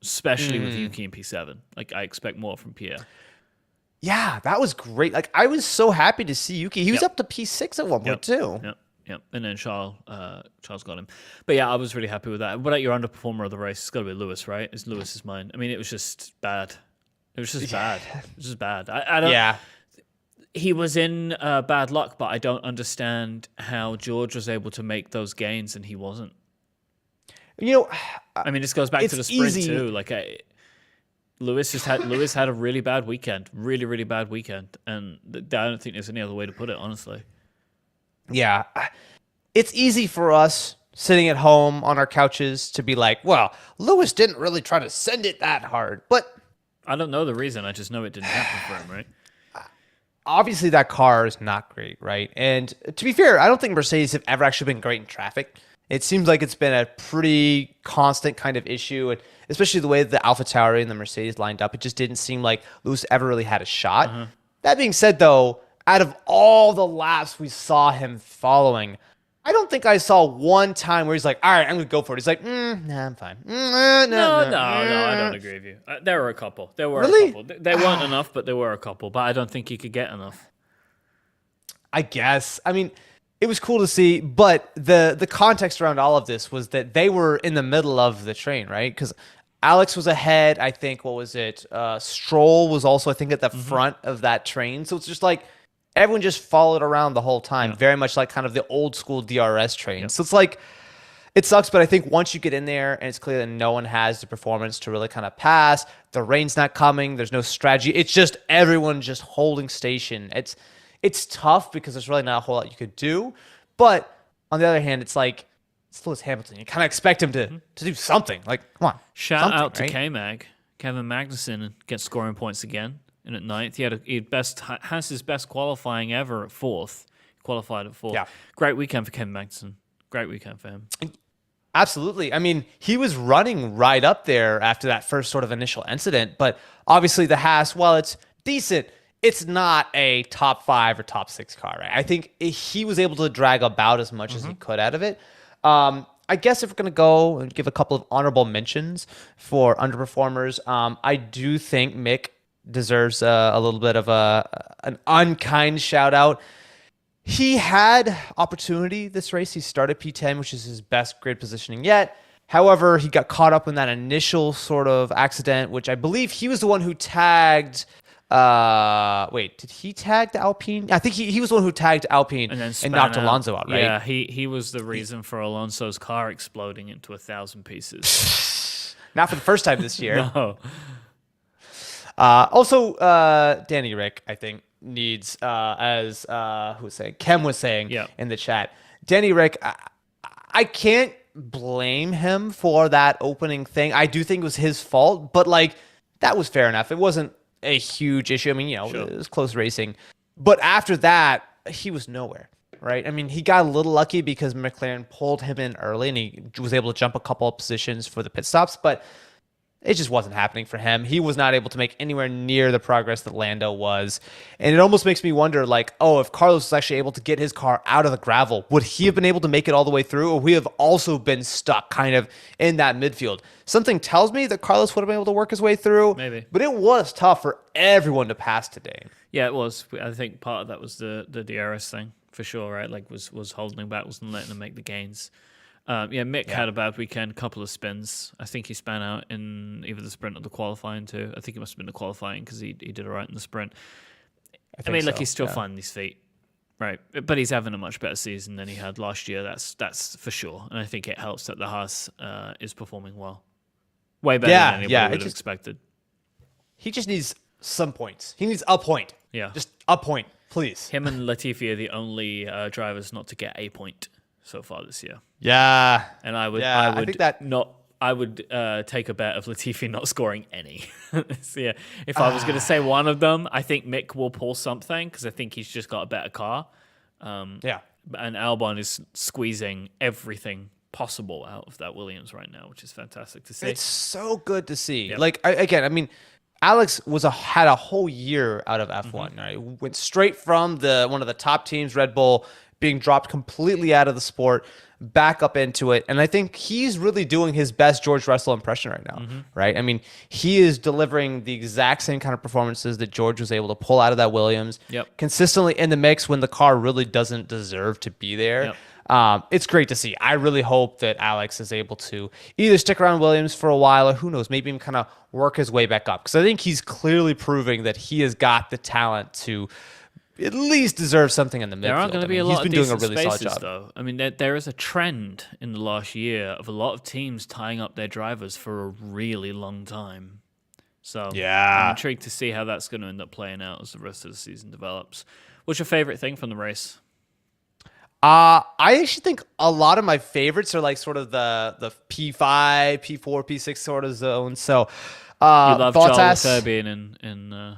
especially with Yuki in P7. Like, I expect more from Pierre. Yeah, that was great. Like, I was so happy to see Yuki. He was up to P6 at one point, too. Yep. And then Charles got him. But yeah, I was really happy with that. What about your underperformer of the race? It's got to be Lewis, right? It's Lewis's mine. I mean, it was just bad. It was just bad. It was just bad. I don't. Yeah. he was in bad luck, but I don't understand how George was able to make those gains and he wasn't. You know, I mean, this goes back to the sprint easy. too. Like Lewis had a really bad weekend, really bad weekend, and I don't think there's any other way to put it, honestly. Yeah, it's easy for us sitting at home on our couches to be like, well, Lewis didn't really try to send it that hard. But I don't know the reason. I just know it didn't happen for him, right? obviously that car is not great, right? And to be fair, I don't think Mercedes have ever actually been great in traffic. It seems like it's been a pretty constant kind of issue, and especially the way that the AlphaTauri and the Mercedes lined up, it just didn't seem like Lewis ever really had a shot. That being said, though, out of all the laps we saw him following, I don't think I saw one time where he's like, all right, I'm going to go for it. He's like, nah, I'm fine. No, I don't agree with you. There were a couple. Really? A couple. They weren't enough, but there were a couple. But I don't think he could get enough. I guess. I mean, it was cool to see, but the context around all of this was that they were in the middle of the train, right? Because Alex was ahead. I think, what was it? Stroll was also, I think, at the front of that train. So it's just like everyone just followed around the whole time, very much like kind of the old school DRS train. So it's like, it sucks, but I think once you get in there and it's clear that no one has the performance to really kind of pass, the rain's not coming, there's no strategy. It's just everyone just holding station. It's tough because there's really not a whole lot you could do. But on the other hand, it's like, it's Lewis Hamilton. You kind of expect him to do something. Like, come on. Shout out to right? K-Mag. Kevin Magnussen gets scoring points again in at ninth. He has his best qualifying ever at fourth. Qualified at fourth. Yeah. Great weekend for Kevin Magnussen. Great weekend for him. Absolutely. I mean, he was running right up there after that first sort of initial incident. But obviously the Haas, while it's decent, it's not a top 5 or top 6 car, right? I think he was able to drag about as much as he could out of it. I guess if we're going to go and give a couple of honorable mentions for underperformers, I do think Mick deserves a little bit of an unkind shout out. He had opportunity this race. He started P10, which is his best grid positioning yet. However, he got caught up in that initial sort of accident, which I believe he was the one who tagged... did he tag the Alpine? I think he was the one who tagged Alpine and knocked Alonso out, right? Yeah, he was the reason for Alonso's car exploding into 1,000 pieces. Not for the first time this year. No. Also, Danny Rick, I think, needs, as who was saying? Kem was saying in the chat. Danny Rick, I can't blame him for that opening thing. I do think it was his fault, but like that was fair enough. It wasn't a huge issue. I mean, it was close racing. But after that, he was nowhere, right? I mean, he got a little lucky because McLaren pulled him in early and he was able to jump a couple of positions for the pit stops, but it just wasn't happening for him. He was not able to make anywhere near the progress that Lando was. And it almost makes me wonder, like, if Carlos was actually able to get his car out of the gravel, would he have been able to make it all the way through? Or would we have also been stuck kind of in that midfield? Something tells me that Carlos would have been able to work his way through. Maybe. But it was tough for everyone to pass today. Yeah, it was. I think part of that was the DRS thing, for sure, right? Like, was holding him back, wasn't letting him make the gains. Mick had a bad weekend, couple of spins. I think he span out in either the sprint or the qualifying too. I think it must have been the qualifying because he did all right in the sprint. I mean, he's still finding his feet, right? But he's having a much better season than he had last year. That's for sure. And I think it helps that the Haas is performing well, way better than anybody would have expected. He just needs some points. He needs a point. Yeah, just a point, please. Him and Latifi are the only drivers not to get a point so far this year. Yeah, and I would take a bet of Latifi not scoring any. So yeah, if I was going to say one of them, I think Mick will pull something because I think he's just got a better car. And Albon is squeezing everything possible out of that Williams right now, which is fantastic to see. It's so good to see. Yep. Like I mean, Alex had a whole year out of F1. Right? Went straight from one of the top teams, Red Bull, being dropped completely out of the sport, back up into it. And I think he's really doing his best George Russell impression right now, right? I mean, he is delivering the exact same kind of performances that George was able to pull out of that Williams, consistently in the mix when the car really doesn't deserve to be there. It's great to see. I really hope that Alex is able to either stick around Williams for a while or who knows, maybe even kind of work his way back up. Because I think he's clearly proving that he has got the talent to at least deserves something in the midfield. There are going to be a he's lot been of doing a decent really solid spaces, job. though. I mean, there is a trend in the last year of a lot of teams tying up their drivers for a really long time. So I'm intrigued to see how that's going to end up playing out as the rest of the season develops. What's your favorite thing from the race? I actually think a lot of my favorites are like sort of the P5, P4, P6 sort of zones. So You love Charles Bottas. Leclerc being in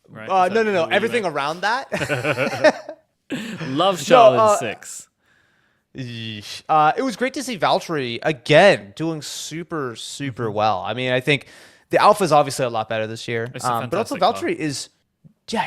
right? No. Everything around that. Loves Charles in 6. Yeesh. It was great to see Valtteri again doing super well. I mean, I think the Alpha is obviously a lot better this year, It's a but also fantastic car. Valtteri is,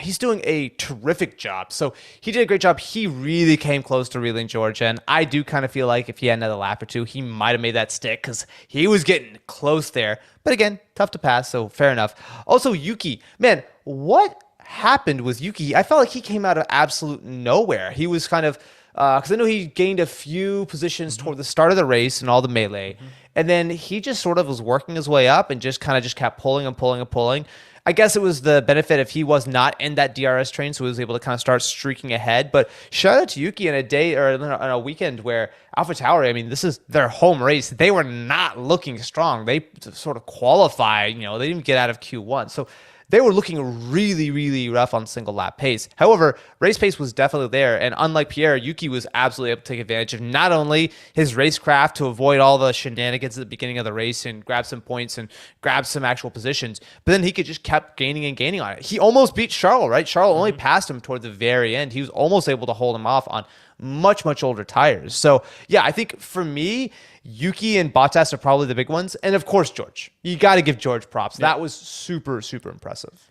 he's doing a terrific job. So he did a great job. He really came close to reeling George, and I do kind of feel like if he had another lap or two, he might have made that stick because he was getting close there. But again, tough to pass, so fair enough. Also, Yuki, man, what happened with Yuki? I felt like he came out of absolute nowhere. He was kind of because I know he gained a few positions toward the start of the race and all the melee, and then he just sort of was working his way up and just kept pulling and pulling and pulling. I guess it was the benefit if he was not in that DRS train, so he was able to kind of start streaking ahead. But shout out to Yuki in a day or on a weekend where AlphaTauri, I mean, this is their home race. They were not looking strong. They sort of qualified, they didn't even get out of Q1. So they were looking really, really rough on single lap pace. However, race pace was definitely there. And unlike Pierre, Yuki was absolutely able to take advantage of not only his racecraft to avoid all the shenanigans at the beginning of the race and grab some points and grab some actual positions, but then he could just kept gaining and gaining on it. He almost beat Charles, right? Charles only passed him toward the very end. He was almost able to hold him off on much older tires. So yeah, I think for me, Yuki and Bottas are probably the big ones. And of course, George. You got to give George props. That was super impressive.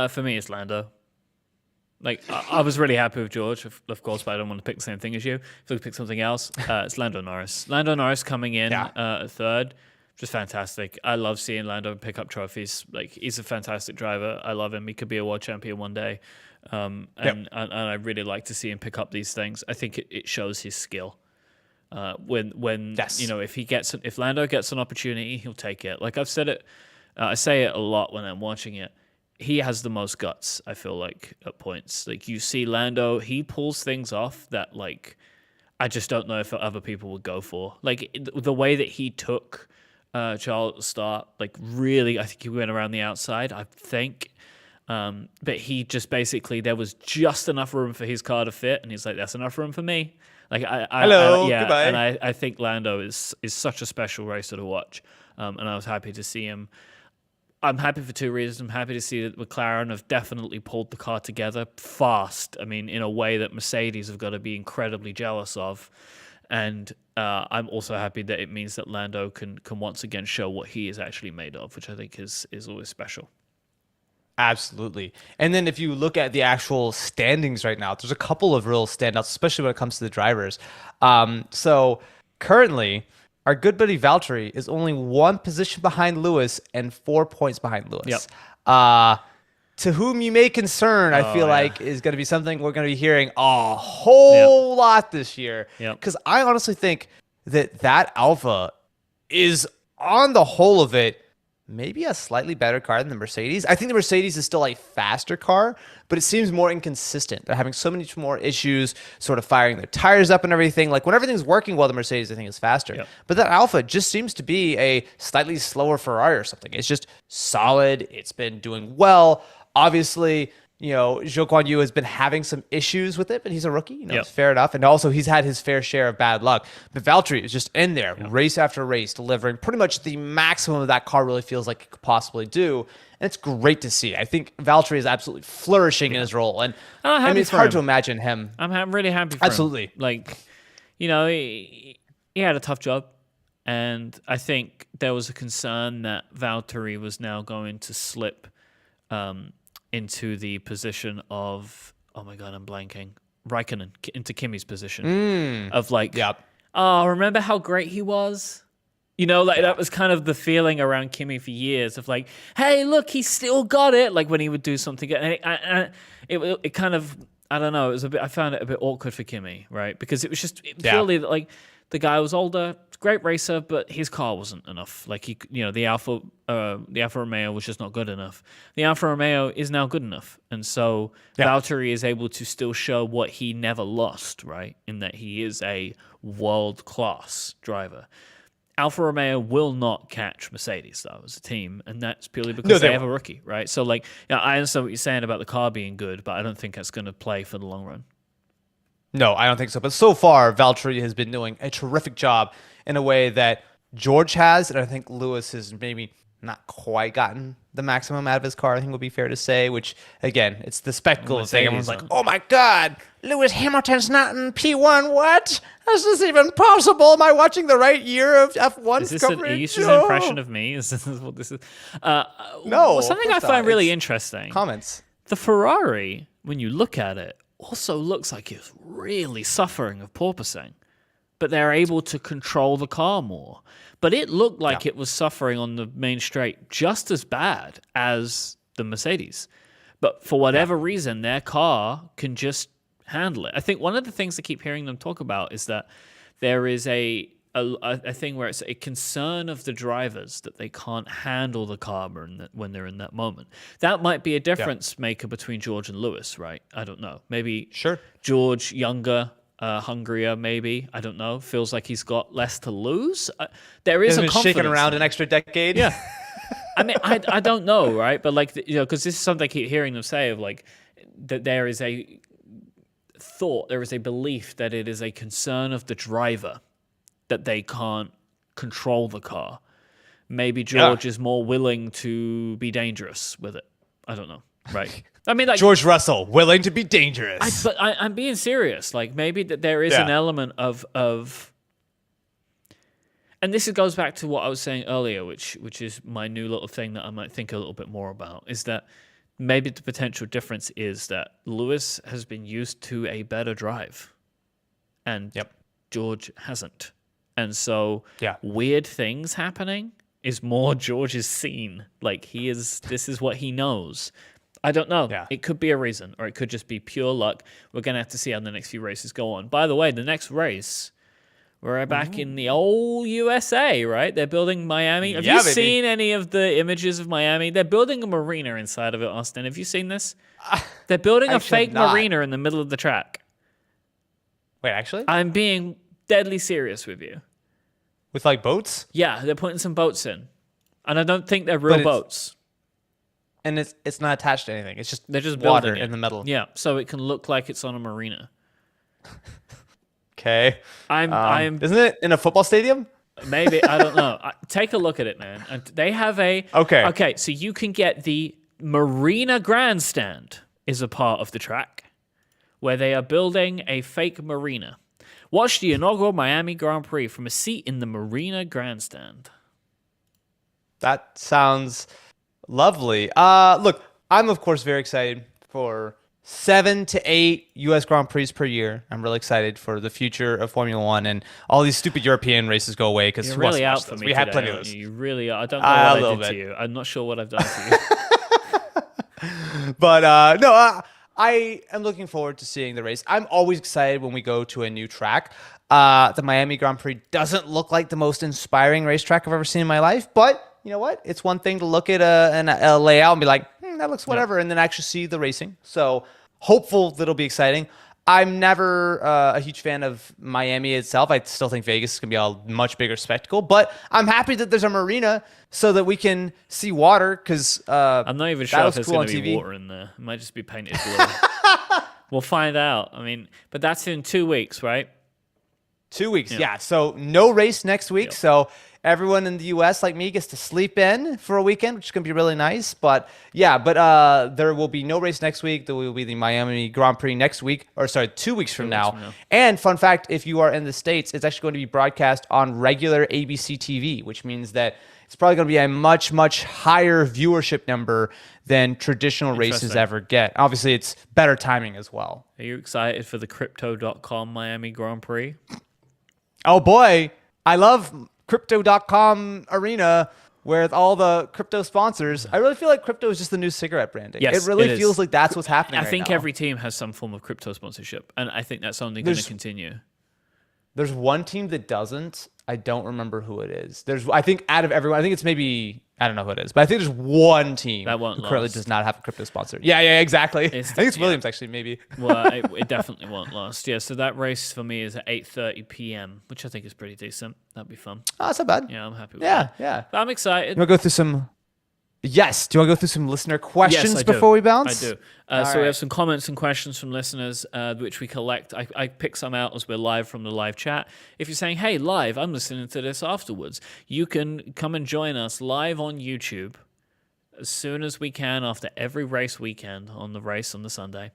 For me, it's Lando. Like, I was really happy with George, of course, but I don't want to pick the same thing as you. If I pick something else, it's Lando Norris. Lando Norris coming in at third, just fantastic. I love seeing Lando pick up trophies. Like, he's a fantastic driver. I love him. He could be a world champion one day. And I really like to see him pick up these things. I think it shows his skill. When Yes. if Lando gets an opportunity, he'll take it. Like I've said it, I say it a lot when I'm watching it. He has the most guts, I feel like, at points. Like you see Lando, he pulls things off that like I just don't know if other people would go for. Like the way that he took Charles at the start, like really, I think he went around the outside. I think. But he just basically, there was just enough room for his car to fit, and he's like, "That's enough room for me." Like, goodbye. And I think Lando is such a special racer to watch, and I was happy to see him. I'm happy for two reasons. I'm happy to see that McLaren have definitely pulled the car together fast. I mean, in a way that Mercedes have got to be incredibly jealous of. And I'm also happy that it means that Lando can once again show what he is actually made of, which I think is always special. Absolutely. And then if you look at the actual standings right now, there's a couple of real standouts, especially when it comes to the drivers. So currently, our good buddy Valtteri is only one position behind Lewis and 4 points behind Lewis. Yep. To whom you may concern, I feel like is going to be something we're going to be hearing a whole lot this year. Because I honestly think that Alpha is, on the whole of it, maybe a slightly better car than the Mercedes. I think the Mercedes is still a faster car, but it seems more inconsistent. They're having so many more issues sort of firing their tires up and everything. Like when everything's working well, the Mercedes, I think, is faster. Yep. But that Alpha just seems to be a slightly slower Ferrari or something. It's just solid. It's been doing well. Obviously, Zhou Guanyu has been having some issues with it, but he's a rookie. It's fair enough. And also, he's had his fair share of bad luck. But Valtteri is just in there, race after race, delivering pretty much the maximum that car really feels like it could possibly do. And it's great to see. I think Valtteri is absolutely flourishing in his role. And I mean, it's hard to imagine him. I'm really happy for absolutely. him. Like, he had a tough job. And I think there was a concern that Valtteri was now going to slip into the position of, oh my God, I'm blanking, Raikkonen, into Kimi's position of like, remember how great he was? That was kind of the feeling around Kimi for years of like, hey, look, he still got it. Like when he would do something, and it kind of, I don't know, I found it a bit awkward for Kimi, right? Because it was just purely like The guy was older, great racer, but his car wasn't enough. Like the Alfa Romeo was just not good enough. The Alfa Romeo is now good enough, and so Valtteri is able to still show what he never lost, right? In that he is a world-class driver. Alfa Romeo will not catch Mercedes, though, as a team, and that's purely because they have a rookie, right? So, I understand what you're saying about the car being good, but I don't think that's going to play for the long run. No, I don't think so. But so far, Valtteri has been doing a terrific job in a way that George has, and I think Lewis has maybe not quite gotten the maximum out of his car, I think would be fair to say, which, again, it's the spectacle thing. Everyone's like, oh my God, Lewis Hamilton's not in P1. What? Is this even possible? Am I watching the right year of F1 coverage? Are you just an impression of me? Is this what this is? No. Something I find really interesting. Comments. The Ferrari, when you look at it, also looks like it's really suffering of porpoising, but they're able to control the car more. But it looked like it was suffering on the main straight just as bad as the Mercedes. But for whatever reason, their car can just handle it. I think one of the things I keep hearing them talk about is that there is a thing where it's a concern of the drivers that they can't handle the car when they're in that moment. That might be a difference maker between George and Lewis, right? I don't know. Maybe George, younger, hungrier, maybe. I don't know. Feels like he's got less to lose. There is a confidence. Shaking around an extra decade. Yeah. I mean, I don't know, right? But because this is something I keep hearing them say of that there is a thought, there is a belief that it is a concern of the driver that they can't control the car. Maybe George is more willing to be dangerous with it. I don't know, right? I mean, George Russell, willing to be dangerous. But I'm being serious. Maybe that there is an element of, and this goes back to what I was saying earlier, which is my new little thing that I might think a little bit more about, is that maybe the potential difference is that Lewis has been used to a better drive, and George hasn't. And so weird things happening is more George's scene. This is what he knows. I don't know. Yeah. It could be a reason, or it could just be pure luck. We're going to have to see how the next few races go on. By the way, the next race, we're back in the old USA, right? They're building Miami. Have you seen any of the images of Miami? They're building a marina inside of it, Austin. Have you seen this? They're building a fake marina in the middle of the track. Wait, actually? I'm being deadly serious with you. With boats? Yeah, they're putting some boats in. And I don't think they're real boats. And it's not attached to anything. It's just they're just water building it in the middle. Yeah, so it can look like it's on a marina. Okay. I'm Isn't it in a football stadium? Maybe, I don't know. Take a look at it, man. And they have Okay, so you can get the Marina Grandstand is a part of the track where they are building a fake marina. Watch the inaugural Miami Grand Prix from a seat in the Marina Grandstand. That sounds lovely. Look, I'm of course very excited for 7 to 8 U.S. Grand Prix per year. I'm really excited for the future of Formula One, and all these stupid European races go away because you're really out for me. We had plenty of those. You really are. I don't know what I did to you. I'm not sure what I've done to you. But no. I am looking forward to seeing the race. I'm always excited when we go to a new track. The Miami Grand Prix doesn't look like the most inspiring racetrack I've ever seen in my life, but you know what? It's one thing to look at a layout and be like, that looks whatever, and then actually see the racing. So hopeful that it'll be exciting. I'm never a huge fan of Miami itself. I still think Vegas is going to be a much bigger spectacle, but I'm happy that there's a marina so that we can see water because I'm not even sure if there's going to be water in there. It might just be painted blue. We'll find out. I mean, but that's in 2 weeks, right? 2 weeks, yeah. So no race next week. So everyone in the U.S. like me gets to sleep in for a weekend, which is going to be really nice. But there will be no race next week. There will be the Miami Grand Prix next week, 2 weeks from now. And fun fact, if you are in the States, it's actually going to be broadcast on regular ABC TV, which means that it's probably going to be a much, much higher viewership number than traditional races ever get. Obviously, it's better timing as well. Are you excited for the Crypto.com Miami Grand Prix? Oh, boy. I love Crypto.com Arena with all the crypto sponsors. I really feel like crypto is just the new cigarette branding. Yes, it really feels like that's what's happening I think now. every team has some form of crypto sponsorship, and I think that's only going to continue. There's one team that doesn't. I don't remember who it is. I think out of everyone, I think it's maybe, I don't know who it is, but I think there's one team That won't who currently last. does not have a crypto sponsor. Yeah, exactly. I think it's Yeah. Williams, actually, maybe. Well, it definitely won't last. Yeah, so that race for me is at 8:30 p.m., which I think is pretty decent. That'd be fun. Oh, that's not bad. Yeah, I'm happy with Yeah, that. yeah. But I'm excited. You want to go through some? Yes. Do you want to go through some listener questions Yes, I do. before we bounce? I do. So we right. have some comments and questions from listeners, which we collect. I pick some out as we're live from the live chat. If you're saying, hey, live, I'm listening to this afterwards, you can come and join us live on YouTube as soon as we can after every race weekend on the race on the Sunday.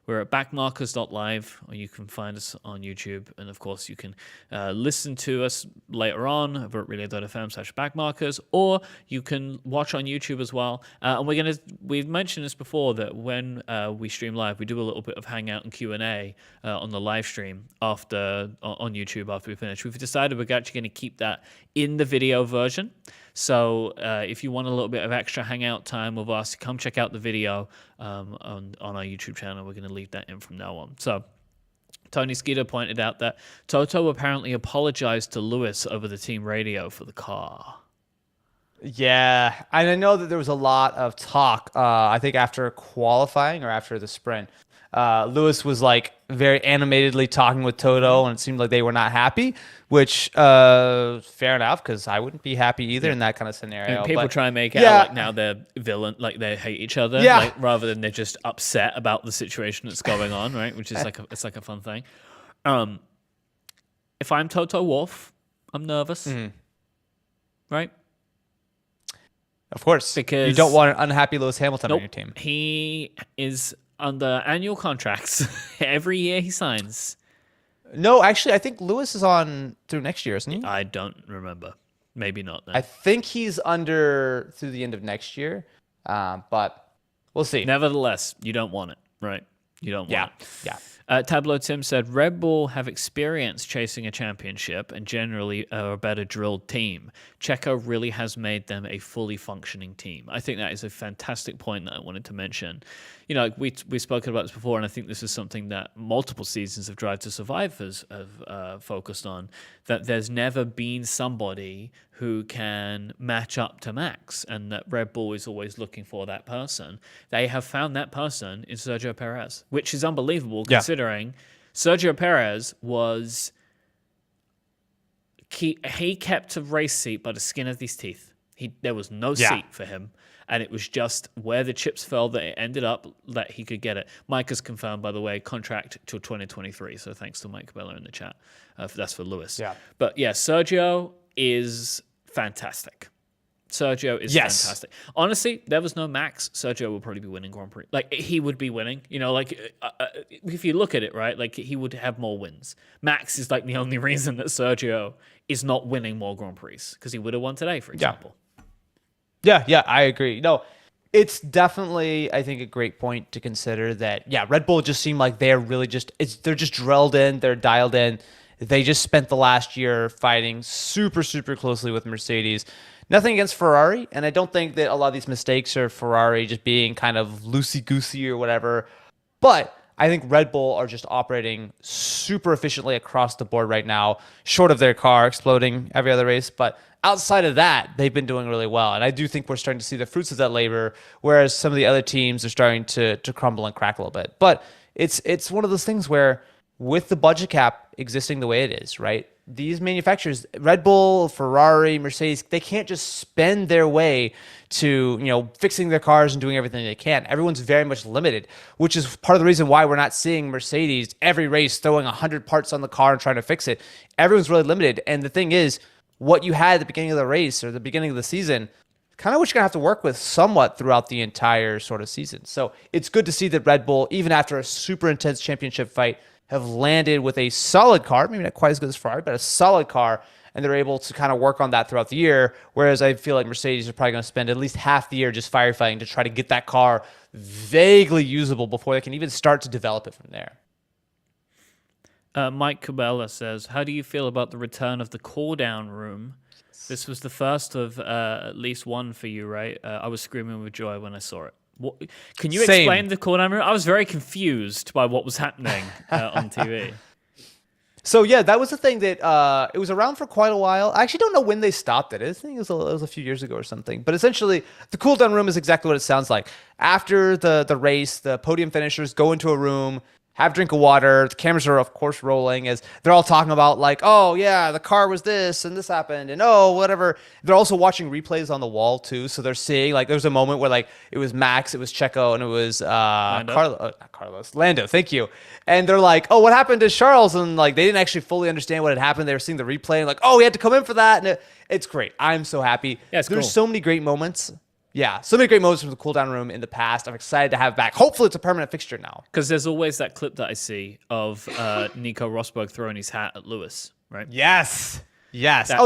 We're at backmarkers.live, or you can find us on YouTube. And of course, you can listen to us later on over at relay.fm/backmarkers, or you can watch on YouTube as well. And we've mentioned this before, that when we stream live, we do a little bit of hangout and Q&A on the live stream on YouTube after we finish. We've decided we're actually going to keep that in the video version. So if you want a little bit of extra hangout time with us, come check out the video on our YouTube channel. We're going to leave that in from now on. So Tony Skeeter pointed out that Toto apparently apologized to Lewis over the team radio for the car. Yeah, and I know that there was a lot of talk, I think after qualifying or after the sprint. Lewis was like very animatedly talking with Toto, and it seemed like they were not happy, which fair enough, because I wouldn't be happy either in that kind of scenario. And people but, try and make it yeah. out like now they're villain, like they hate each other, Yeah. like, rather than they're just upset about the situation that's going on, right? Which is it's like a fun thing. If I'm Toto Wolff, I'm nervous, right? Of course, Because you don't want an unhappy Lewis Hamilton on your team. He is under annual contracts every year he signs. No, actually, I think Lewis is on through next year, isn't he? I don't remember. Maybe not then. I think he's under through the end of next year, but we'll see. Nevertheless, you don't want it, right? You don't want it. Yeah. Tableau Tim said, Red Bull have experience chasing a championship and generally are a better drilled team. Checo really has made them a fully functioning team. I think that is a fantastic point that I wanted to mention. You know, we've spoken about this before, and I think this is something that multiple seasons of Drive to Survive have focused on, that there's never been somebody who can match up to Max, and that Red Bull is always looking for that person. They have found that person in Sergio Perez, which is unbelievable considering Sergio Perez was... He kept a race seat by the skin of his teeth. There was no seat for him, and it was just where the chips fell that it ended up that he could get it. Mike has confirmed, by the way, contract till 2023, so thanks to Mike Bella in the chat. That's for Lewis. Yeah. But yeah, Sergio is fantastic. Sergio is fantastic. Honestly, there was no Max, Sergio would probably be winning Grand Prix. Like, he would be winning. You know, like, if you look at it, right, like, he would have more wins. Max is, like, the only reason that Sergio is not winning more Grand Prix, because he would have won today, for example. Yeah, I agree. No, it's definitely, I think, a great point to consider that, Red Bull just seem like they're really they're just drilled in, they're dialed in. They just spent the last year fighting super, super closely with Mercedes. Nothing against Ferrari, and I don't think that a lot of these mistakes are Ferrari just being kind of loosey-goosey or whatever. But I think Red Bull are just operating super efficiently across the board right now, short of their car exploding every other race. But outside of that, they've been doing really well. And I do think we're starting to see the fruits of that labor, whereas some of the other teams are starting to crumble and crack a little bit. But it's one of those things where, with the budget cap existing the way it is, right? These manufacturers, Red Bull, Ferrari, Mercedes, they can't just spend their way to, fixing their cars and doing everything they can. Everyone's very much limited, which is part of the reason why we're not seeing Mercedes every race throwing 100 parts on the car and trying to fix it. Everyone's really limited. And the thing is, what you had at the beginning of the race or the beginning of the season, kind of what you're going to have to work with somewhat throughout the entire sort of season. So it's good to see that Red Bull, even after a super intense championship fight, have landed with a solid car, maybe not quite as good as Ferrari, but a solid car, and they're able to kind of work on that throughout the year, whereas I feel like Mercedes are probably going to spend at least half the year just firefighting to try to get that car vaguely usable before they can even start to develop it from there. Mike Cabela says, how do you feel about the return of the cool-down room? This was the first of at least one for you, right? I was screaming with joy when I saw it. Can you explain the cool-down room? I was very confused by what was happening on TV. So yeah, that was the thing that it was around for quite a while. I actually don't know when they stopped it. I think it was a few years ago or something. But essentially, the cool down room is exactly what it sounds like. After the race, the podium finishers go into a room, have a drink of water. The cameras are of course rolling as they're all talking about like, oh yeah, the car was this and this happened and oh whatever. They're also watching replays on the wall too, so they're seeing like there's a moment where like it was Max, it was Checo, and it was not Carlos, Lando. Thank you. And they're like, oh, what happened to Charles? And like they didn't actually fully understand what had happened. They were seeing the replay and like, oh, we had to come in for that, and it's great. I'm so happy. Yeah, it's There's cool. so many great moments. Yeah, so many great moments from the cool down room in the past. I'm excited to have back. Hopefully, it's a permanent fixture now. Because there's always that clip that I see of Nico Rosberg throwing his hat at Lewis, right? Yes. Yes. That-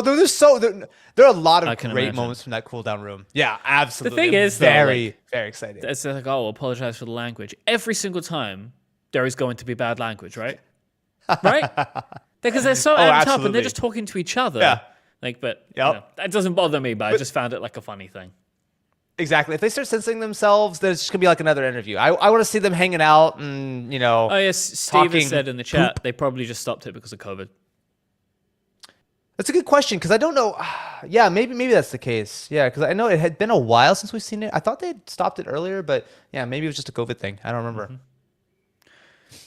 There are a lot of can great imagine. moments from that cool down room. Yeah, absolutely. thing is, though, very exciting. It's like, oh, apologize for the language. Every single time, there is going to be bad language, right? Right? Because they're so amped up and absolutely. they're just talking to each other. Yeah. Like, but Yep. you know, that doesn't bother me, but I just found it like a funny thing. Exactly. If they start censoring themselves, there's just gonna be like another interview. I want to see them hanging out and Oh, yes, Steven talking said in the chat they probably just stopped it because of COVID. That's a good question because I don't know. Yeah, maybe that's the case. Yeah, because I know it had been a while since we've seen it. I thought they had stopped it earlier, but yeah, maybe it was just a COVID thing. I don't remember.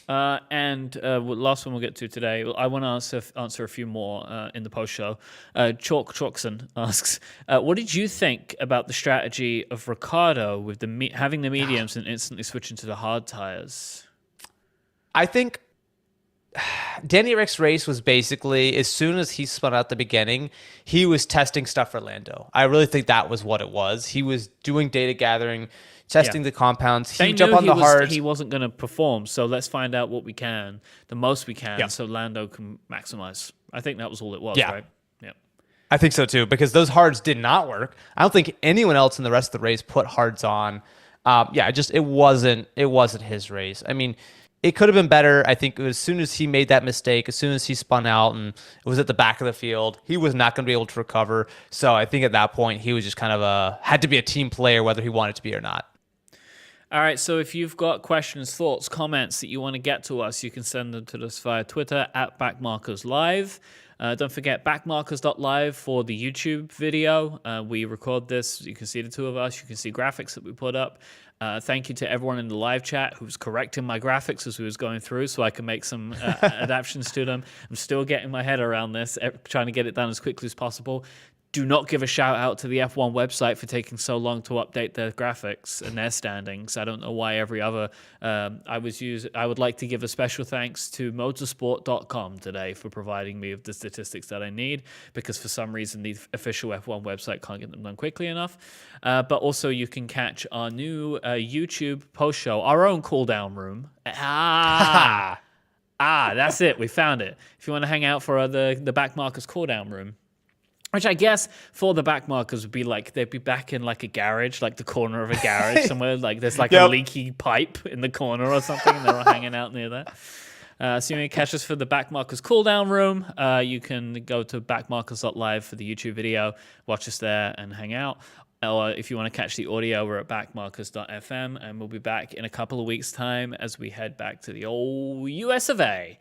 Last one we'll get to today. I want to answer a few more in the post show. Chalkson asks, "What did you think about the strategy of Ricardo with having the mediums and instantly switching to the hard tires?" I think Danny Rick's race was basically as soon as he spun out the beginning, he was testing stuff for Lando. I really think that was what it was. He was doing data gathering, testing the compounds. He would jump on the hards. He wasn't going to perform, so let's find out what we can, the most we can, so Lando can maximize. I think that was all it was, right? Yeah. I think so too, because those hards did not work. I don't think anyone else in the rest of the race put hards on. It wasn't his race. I mean, it could have been better. I think as soon as he made that mistake, as soon as he spun out and it was at the back of the field, he was not going to be able to recover. So I think at that point, he was just kind of had to be a team player, whether he wanted to be or not. All right, so if you've got questions, thoughts, comments that you want to get to us, you can send them to us via Twitter at Backmarkers Live. Don't forget backmarkers.live for the YouTube video. We record this. You can see the two of us. You can see graphics that we put up. Thank you to everyone in the live chat who's correcting my graphics as we was going through so I can make some adaptations to them. I'm still getting my head around this, trying to get it done as quickly as possible. Do not give a shout out to the F1 website for taking so long to update their graphics and their standings. I don't know why every other I would like to give a special thanks to motorsport.com today for providing me with the statistics that I need, because for some reason the official F1 website can't get them done quickly enough. But also you can catch our new YouTube post show, our own cool down room. That's it. We found it. If you want to hang out for the Backmarkers cool down room, which I guess for the Backmarkers would be like they'd be back in like a garage, like the corner of a garage somewhere. Like there's like a leaky pipe in the corner or something, and they're all hanging out near there. So you can catch us for the Backmarkers cool down room. You can go to backmarkers.live for the YouTube video, watch us there and hang out. Or if you want to catch the audio, we're at backmarkers.fm, and we'll be back in a couple of weeks' time as we head back to the old US of A.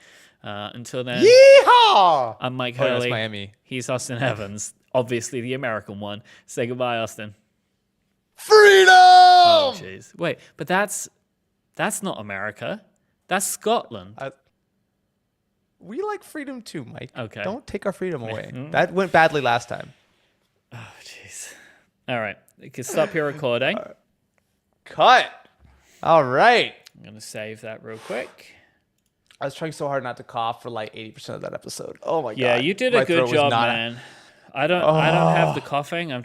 Until then, yeehaw! I'm Mike That's Hurley. Miami. He's Austin Evans, obviously the American one. Say goodbye, Austin. Freedom! Oh, jeez. Wait, but that's not America. That's Scotland. We like freedom too, Mike. Okay. Don't take our freedom away. That went badly last time. Oh, jeez. All right. You can stop your recording. Cut. All right. I'm going to save that real quick. I was trying so hard not to cough for like 80% of that episode. Oh my god. Yeah, you did My a good throat was job, not- man. I don't have the coughing. I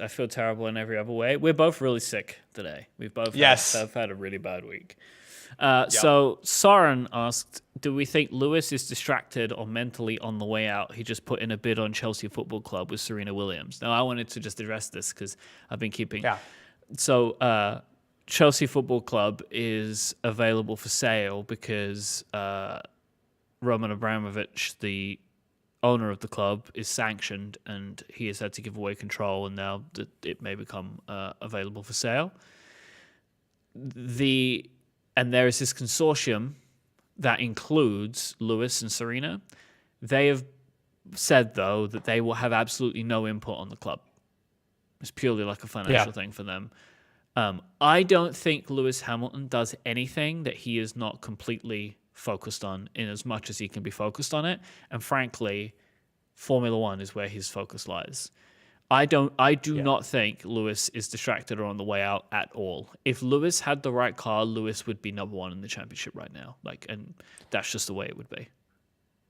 feel terrible in every other way. We're both really sick today. We've both had a really bad week. So Soren asked, do we think Lewis is distracted or mentally on the way out? He just put in a bid on Chelsea Football Club with Serena Williams. Now, I wanted to just address this because I've been keeping... Yeah. So Chelsea Football Club is available for sale because Roman Abramovich, the owner of the club, is sanctioned and he has had to give away control, and now it may become available for sale. And there is this consortium that includes Lewis and Serena. They have said, though, that they will have absolutely no input on the club. It's purely like a financial thing for them. I don't think Lewis Hamilton does anything that he is not completely focused on in as much as he can be focused on it. And frankly, Formula One is where his focus lies. I do not think Lewis is distracted or on the way out at all. If Lewis had the right car, Lewis would be number one in the championship right now. And that's just the way it would be.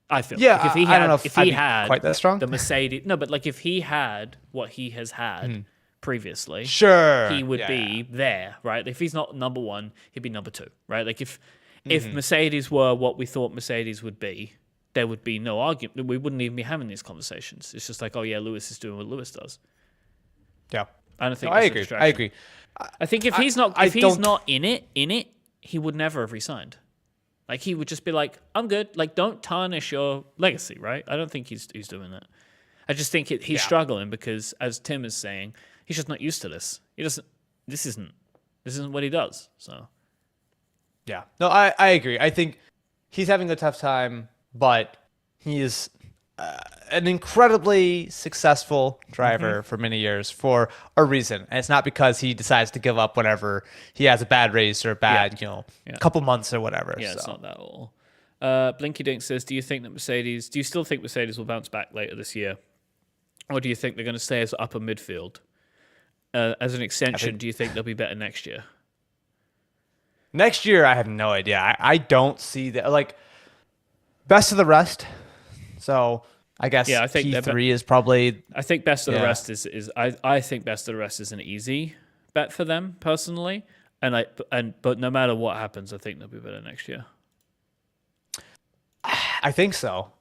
I feel. Yeah, like if he had, I don't know if he I'd had be quite that strong. The Mercedes, no, but like if he had what he has had previously, sure, he would be there, right? If he's not number one, he'd be number two, right? Like if Mercedes were what we thought Mercedes would be, there would be no argument. We wouldn't even be having these conversations. It's just like, oh yeah, Lewis is doing what Lewis does. Yeah, I don't think. No, I agree. I agree. I think if he's not in it, he would never have resigned. Like he would just be like, I'm good. Like don't tarnish your legacy, right? I don't think he's doing that. I just think he's struggling because, as Tim is saying, he's just not used to this. He doesn't. This isn't what he does. So. Yeah. No, I agree. I think he's having a tough time, but he is an incredibly successful driver for many years for a reason. And it's not because he decides to give up whenever he has a bad race or a bad, couple months or whatever. Yeah, so. It's not that at all. Blinky Dink says, do you still think Mercedes will bounce back later this year? Or do you think they're going to stay as upper midfield? As an extension, do you think they'll be better next year? Next year, I have no idea. I don't see that. Like, best of the rest. So I guess I think P3 is probably. I think best of the rest is I think best of the rest is an easy bet for them personally, but no matter what happens, I think they'll be better next year. I think so.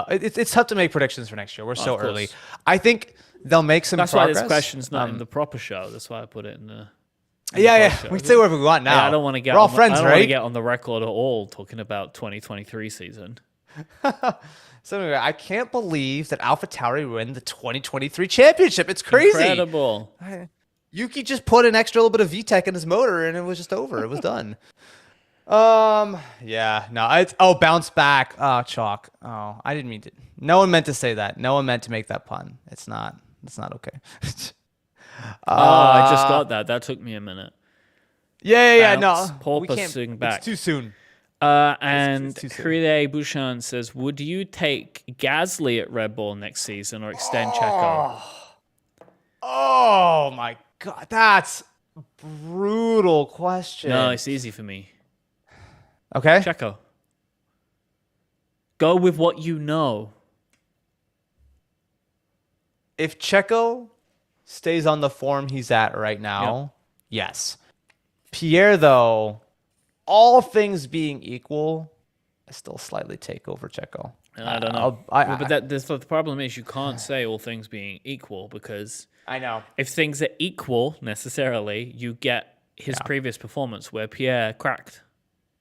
It's tough to make predictions for next year. We're so early. I think they'll make some progress. That's why this question's not in the proper show. That's why I put it in the. Yeah. We can say whatever we want now. I don't want to get. We're all friends, right? I don't want to get on the record at all talking about 2023 season. So anyway, I can't believe that AlphaTauri win the 2023 championship. It's crazy. Incredible. Yuki just put an extra little bit of VTEC in his motor, and it was just over. It was done. Yeah. No. It's bounce back. Oh, chalk. Oh, I didn't mean to. No one meant to say that. No one meant to make that pun. It's not okay. I just got that. That took me a minute. Yeah. Bounce, No, porpoising back. It's too soon. And Kride Bouchan says, would you take Gasly at Red Bull next season or extend Checo? Oh my God, that's a brutal question. No, it's easy for me. Okay. Checo. Go with what you know. If Checo stays on the form he's at right now, yes. Pierre, though, all things being equal, I still slightly take over Checo. I don't know. But the problem is you can't say all things being equal because I know if things are equal necessarily, you get his previous performance where Pierre cracked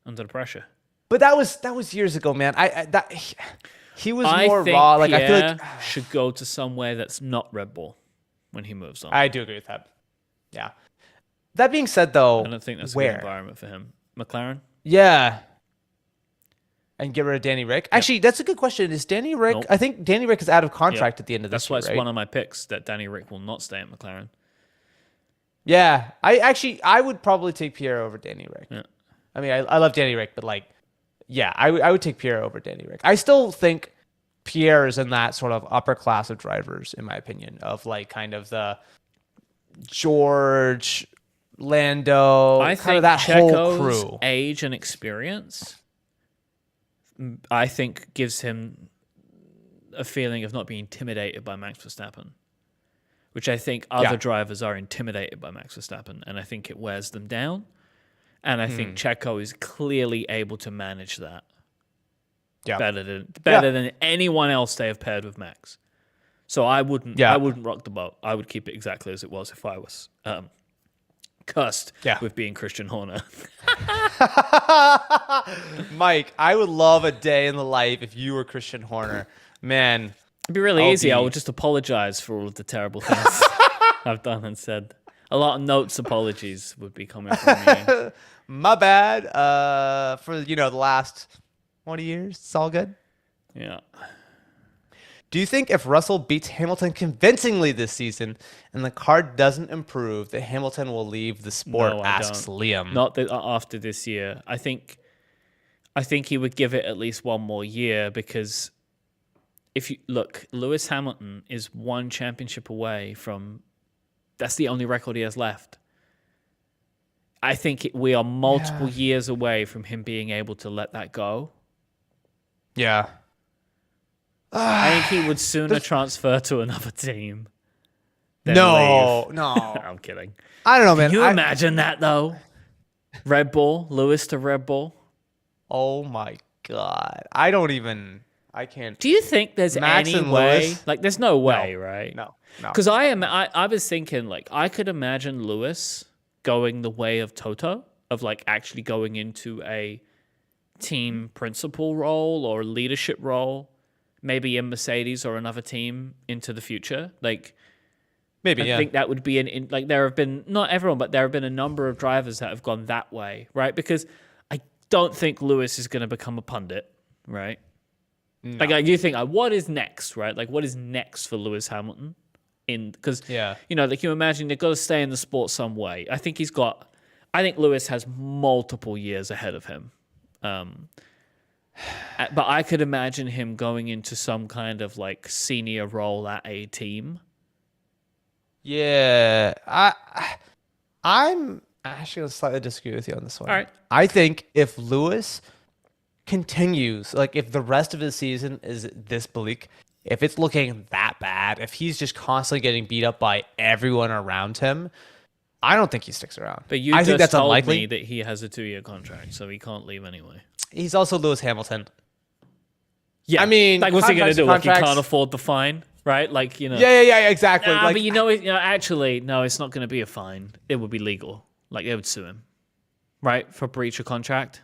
under the pressure. But that was years ago, man. He was more think raw. Like Pierre I feel like should go to somewhere that's not Red Bull when he moves on. I do agree with that. Yeah. That being said, though, I don't think that's a good environment for him. McLaren? Yeah. And get rid of Danny Rick? Actually, that's a good question. Is Danny Rick... Nope. I think Danny Rick is out of contract at the end of this year, That's why it's one of my picks, that Danny Rick will not stay at McLaren. Yeah. I would probably take Pierre over Danny Rick. Yeah. I mean, I love Danny Rick, but I would take Pierre over Danny Rick. I still think Pierre is in that sort of upper class of drivers, in my opinion, of like kind of the George... Lando, I think that Checo's whole crew. Age and experience, I think, gives him a feeling of not being intimidated by Max Verstappen, which I think other drivers are intimidated by Max Verstappen, and I think it wears them down. And I think Checo is clearly able to manage that better than anyone else they have paired with Max. So I wouldn't rock the boat. I would keep it exactly as it was if I was cussed with being Christian Horner. Mike, I would love a day in the life if you were Christian Horner. Man. It'd be really easy. I would just apologize for all of the terrible things I've done and said. A lot of notes apologies would be coming from me. My bad. For the last 20 years, it's all good. Yeah. Do you think if Russell beats Hamilton convincingly this season and the car doesn't improve, that Hamilton will leave the sport? No, I Asks don't. Liam. Not after this year. I think he would give it at least one more year because if you look, Lewis Hamilton is one championship away from. That's the only record he has left. I think we are multiple years away from him being able to let that go. Yeah. I think he would sooner transfer to another team than No, leave. no. I'm kidding. I don't know, man. Can you imagine that, though? Red Bull, Lewis to Red Bull. Oh, my God. I can't. Do you think there's Max any and way? Lewis? Like, there's no way, right? No. Because I was thinking, like, I could imagine Lewis going the way of Toto, of, like, actually going into a team principal role or leadership role, maybe in Mercedes or another team into the future. Like, Maybe, I think that would be like, there have been, not everyone, but there have been a number of drivers that have gone that way, right? Because I don't think Lewis is going to become a pundit, right? No. Like, I do think, what is next, right? Like, what is next for Lewis Hamilton? Because, like, you imagine they've got to stay in the sport some way. I think Lewis has multiple years ahead of him. But I could imagine him going into some kind of, like, senior role at a team. Yeah. I'm actually going to slightly disagree with you on this one. All right. I think if Lewis continues, like if the rest of his season is this bleak, if it's looking that bad, if he's just constantly getting beat up by everyone around him, I don't think he sticks around. But I think that's told unlikely. me that he has a 2-year contract, so he can't leave anyway. He's also Lewis Hamilton. Yeah, I mean, like, what's he gonna do? Like, he contracts- can't afford the fine, right? Like, Yeah, exactly. Nah, like, but actually, no, it's not going to be a fine. It would be legal. Like, they would sue him, right, for breach of contract.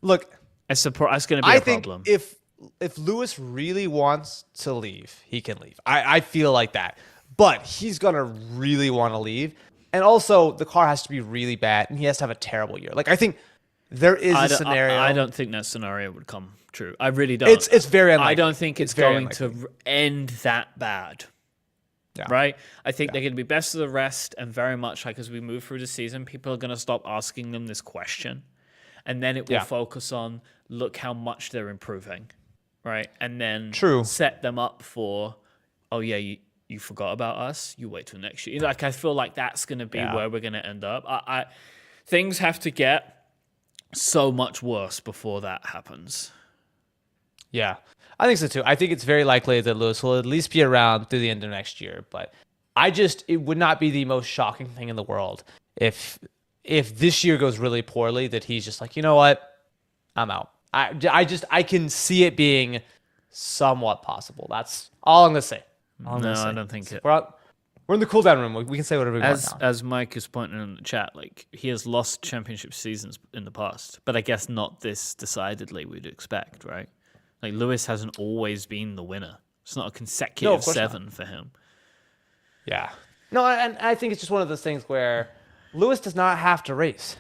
look, That's going to be I a think problem. if Lewis really wants to leave, he can leave. I feel like that. But he's going to really want to leave. And also, the car has to be really bad, and he has to have a terrible year. Like, I think there is a scenario. I don't think that scenario would come true. I really don't. It's very unlikely. I don't think it's very going unlikely. to end that bad. Yeah. Right? I think they're going to be best of the rest, and very much like as we move through the season, people are going to stop asking them this question. And then it will focus on, look how much they're improving. Right? And then set them up for, oh, yeah, you forgot about us? You wait till next year. Like, I feel like that's going to be where we're going to end up. Things have to get so much worse before that happens. Yeah, I think so too. I think it's very likely that Lewis will at least be around through the end of next year. But it would not be the most shocking thing in the world if this year goes really poorly, that he's just like, you know what, I'm out. I can see it being somewhat possible. That's all I'm gonna say. I don't think it. We're in the cool down room. We can say whatever we want now. As Mike is pointing in the chat, like, he has lost championship seasons in the past, but I guess not this decidedly we'd expect, right? Like, Lewis hasn't always been the winner. It's not a consecutive 7 for him. Yeah. No, and I think it's just one of those things where Lewis does not have to race.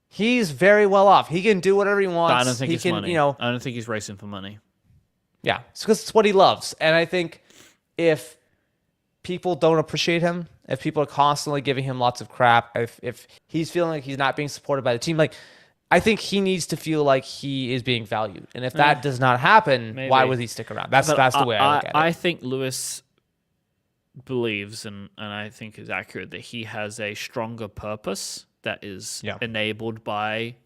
He's very well off. He can do whatever he wants. But I don't think it's money. I don't think he's racing for money. Yeah, it's because it's what he loves. And I think if people don't appreciate him, if people are constantly giving him lots of crap, if he's feeling like he's not being supported by the team, like, I think he needs to feel like he is being valued. And if that does not happen, why would he stick around? That's the way I look at it. I think Lewis believes, and I think is accurate, that he has a stronger purpose that is enabled by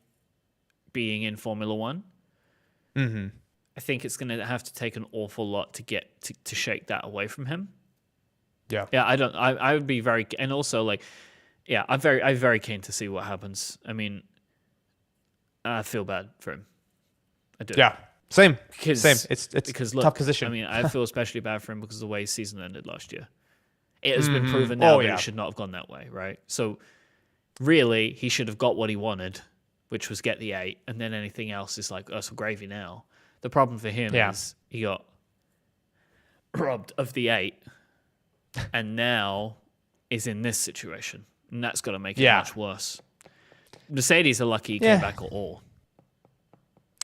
being in Formula One. Mm-hmm. I think it's going to have to take an awful lot to get to shake that away from him. Yeah. Yeah, I would be very, and also, like, I'm very keen to see what happens. I mean, I feel bad for him. I do. Yeah. Same. Because It's look, tough position. I mean, I feel especially bad for him because of the way his season ended last year. It has been proven now that it should not have gone that way, right? So really, he should have got what he wanted, which was get the 8, and then anything else is like, oh, some gravy now. The problem for him is he got robbed of the 8, and now is in this situation, and that's got to make it much worse. Mercedes are lucky he Yeah. came back at all.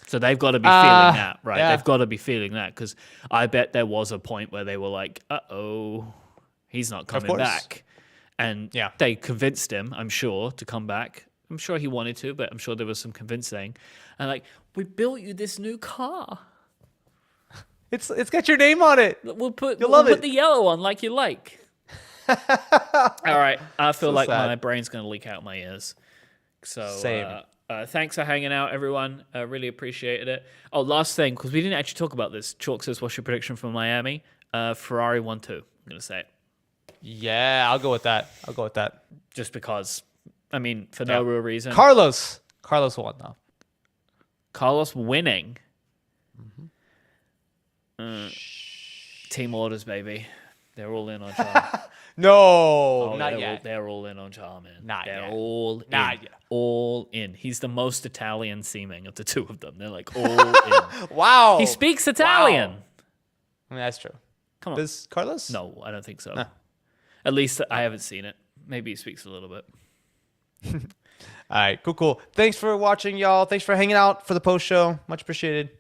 So they've got to be feeling that, right? Yeah. They've got to be feeling that because I bet there was a point where they were like, "Uh-oh, he's not coming course. back," and Yeah. they convinced him, I'm sure, to come back. I'm sure he wanted to, but I'm sure there was some convincing. And like, we built you this new car. It's got your name on it. We'll put it. the yellow on like you like. All right, I feel So like sad. my brain's gonna leak out my ears. So Same. thanks for hanging out, everyone. Really appreciated it. Oh, last thing, because we didn't actually talk about this. Chalk says, "What's your prediction for Miami?" Ferrari 1-2. I'm gonna say it Yeah, I'll go with that. just because. I mean, for no real reason. Carlos won though. Carlos winning. Team orders, baby. They're all in on Charles. No, not yet. They're all in on Charles, man. Not they're yet. all in. Not yet. All in. He's the most Italian seeming of the two of them. They're like all in. Wow. He speaks Italian. Wow. I mean, that's true. Come on. Does Carlos? No, I don't think so. At least I haven't seen it. Maybe he speaks a little bit. All right, cool. Thanks for watching, y'all. Thanks for hanging out for the post show. Much appreciated.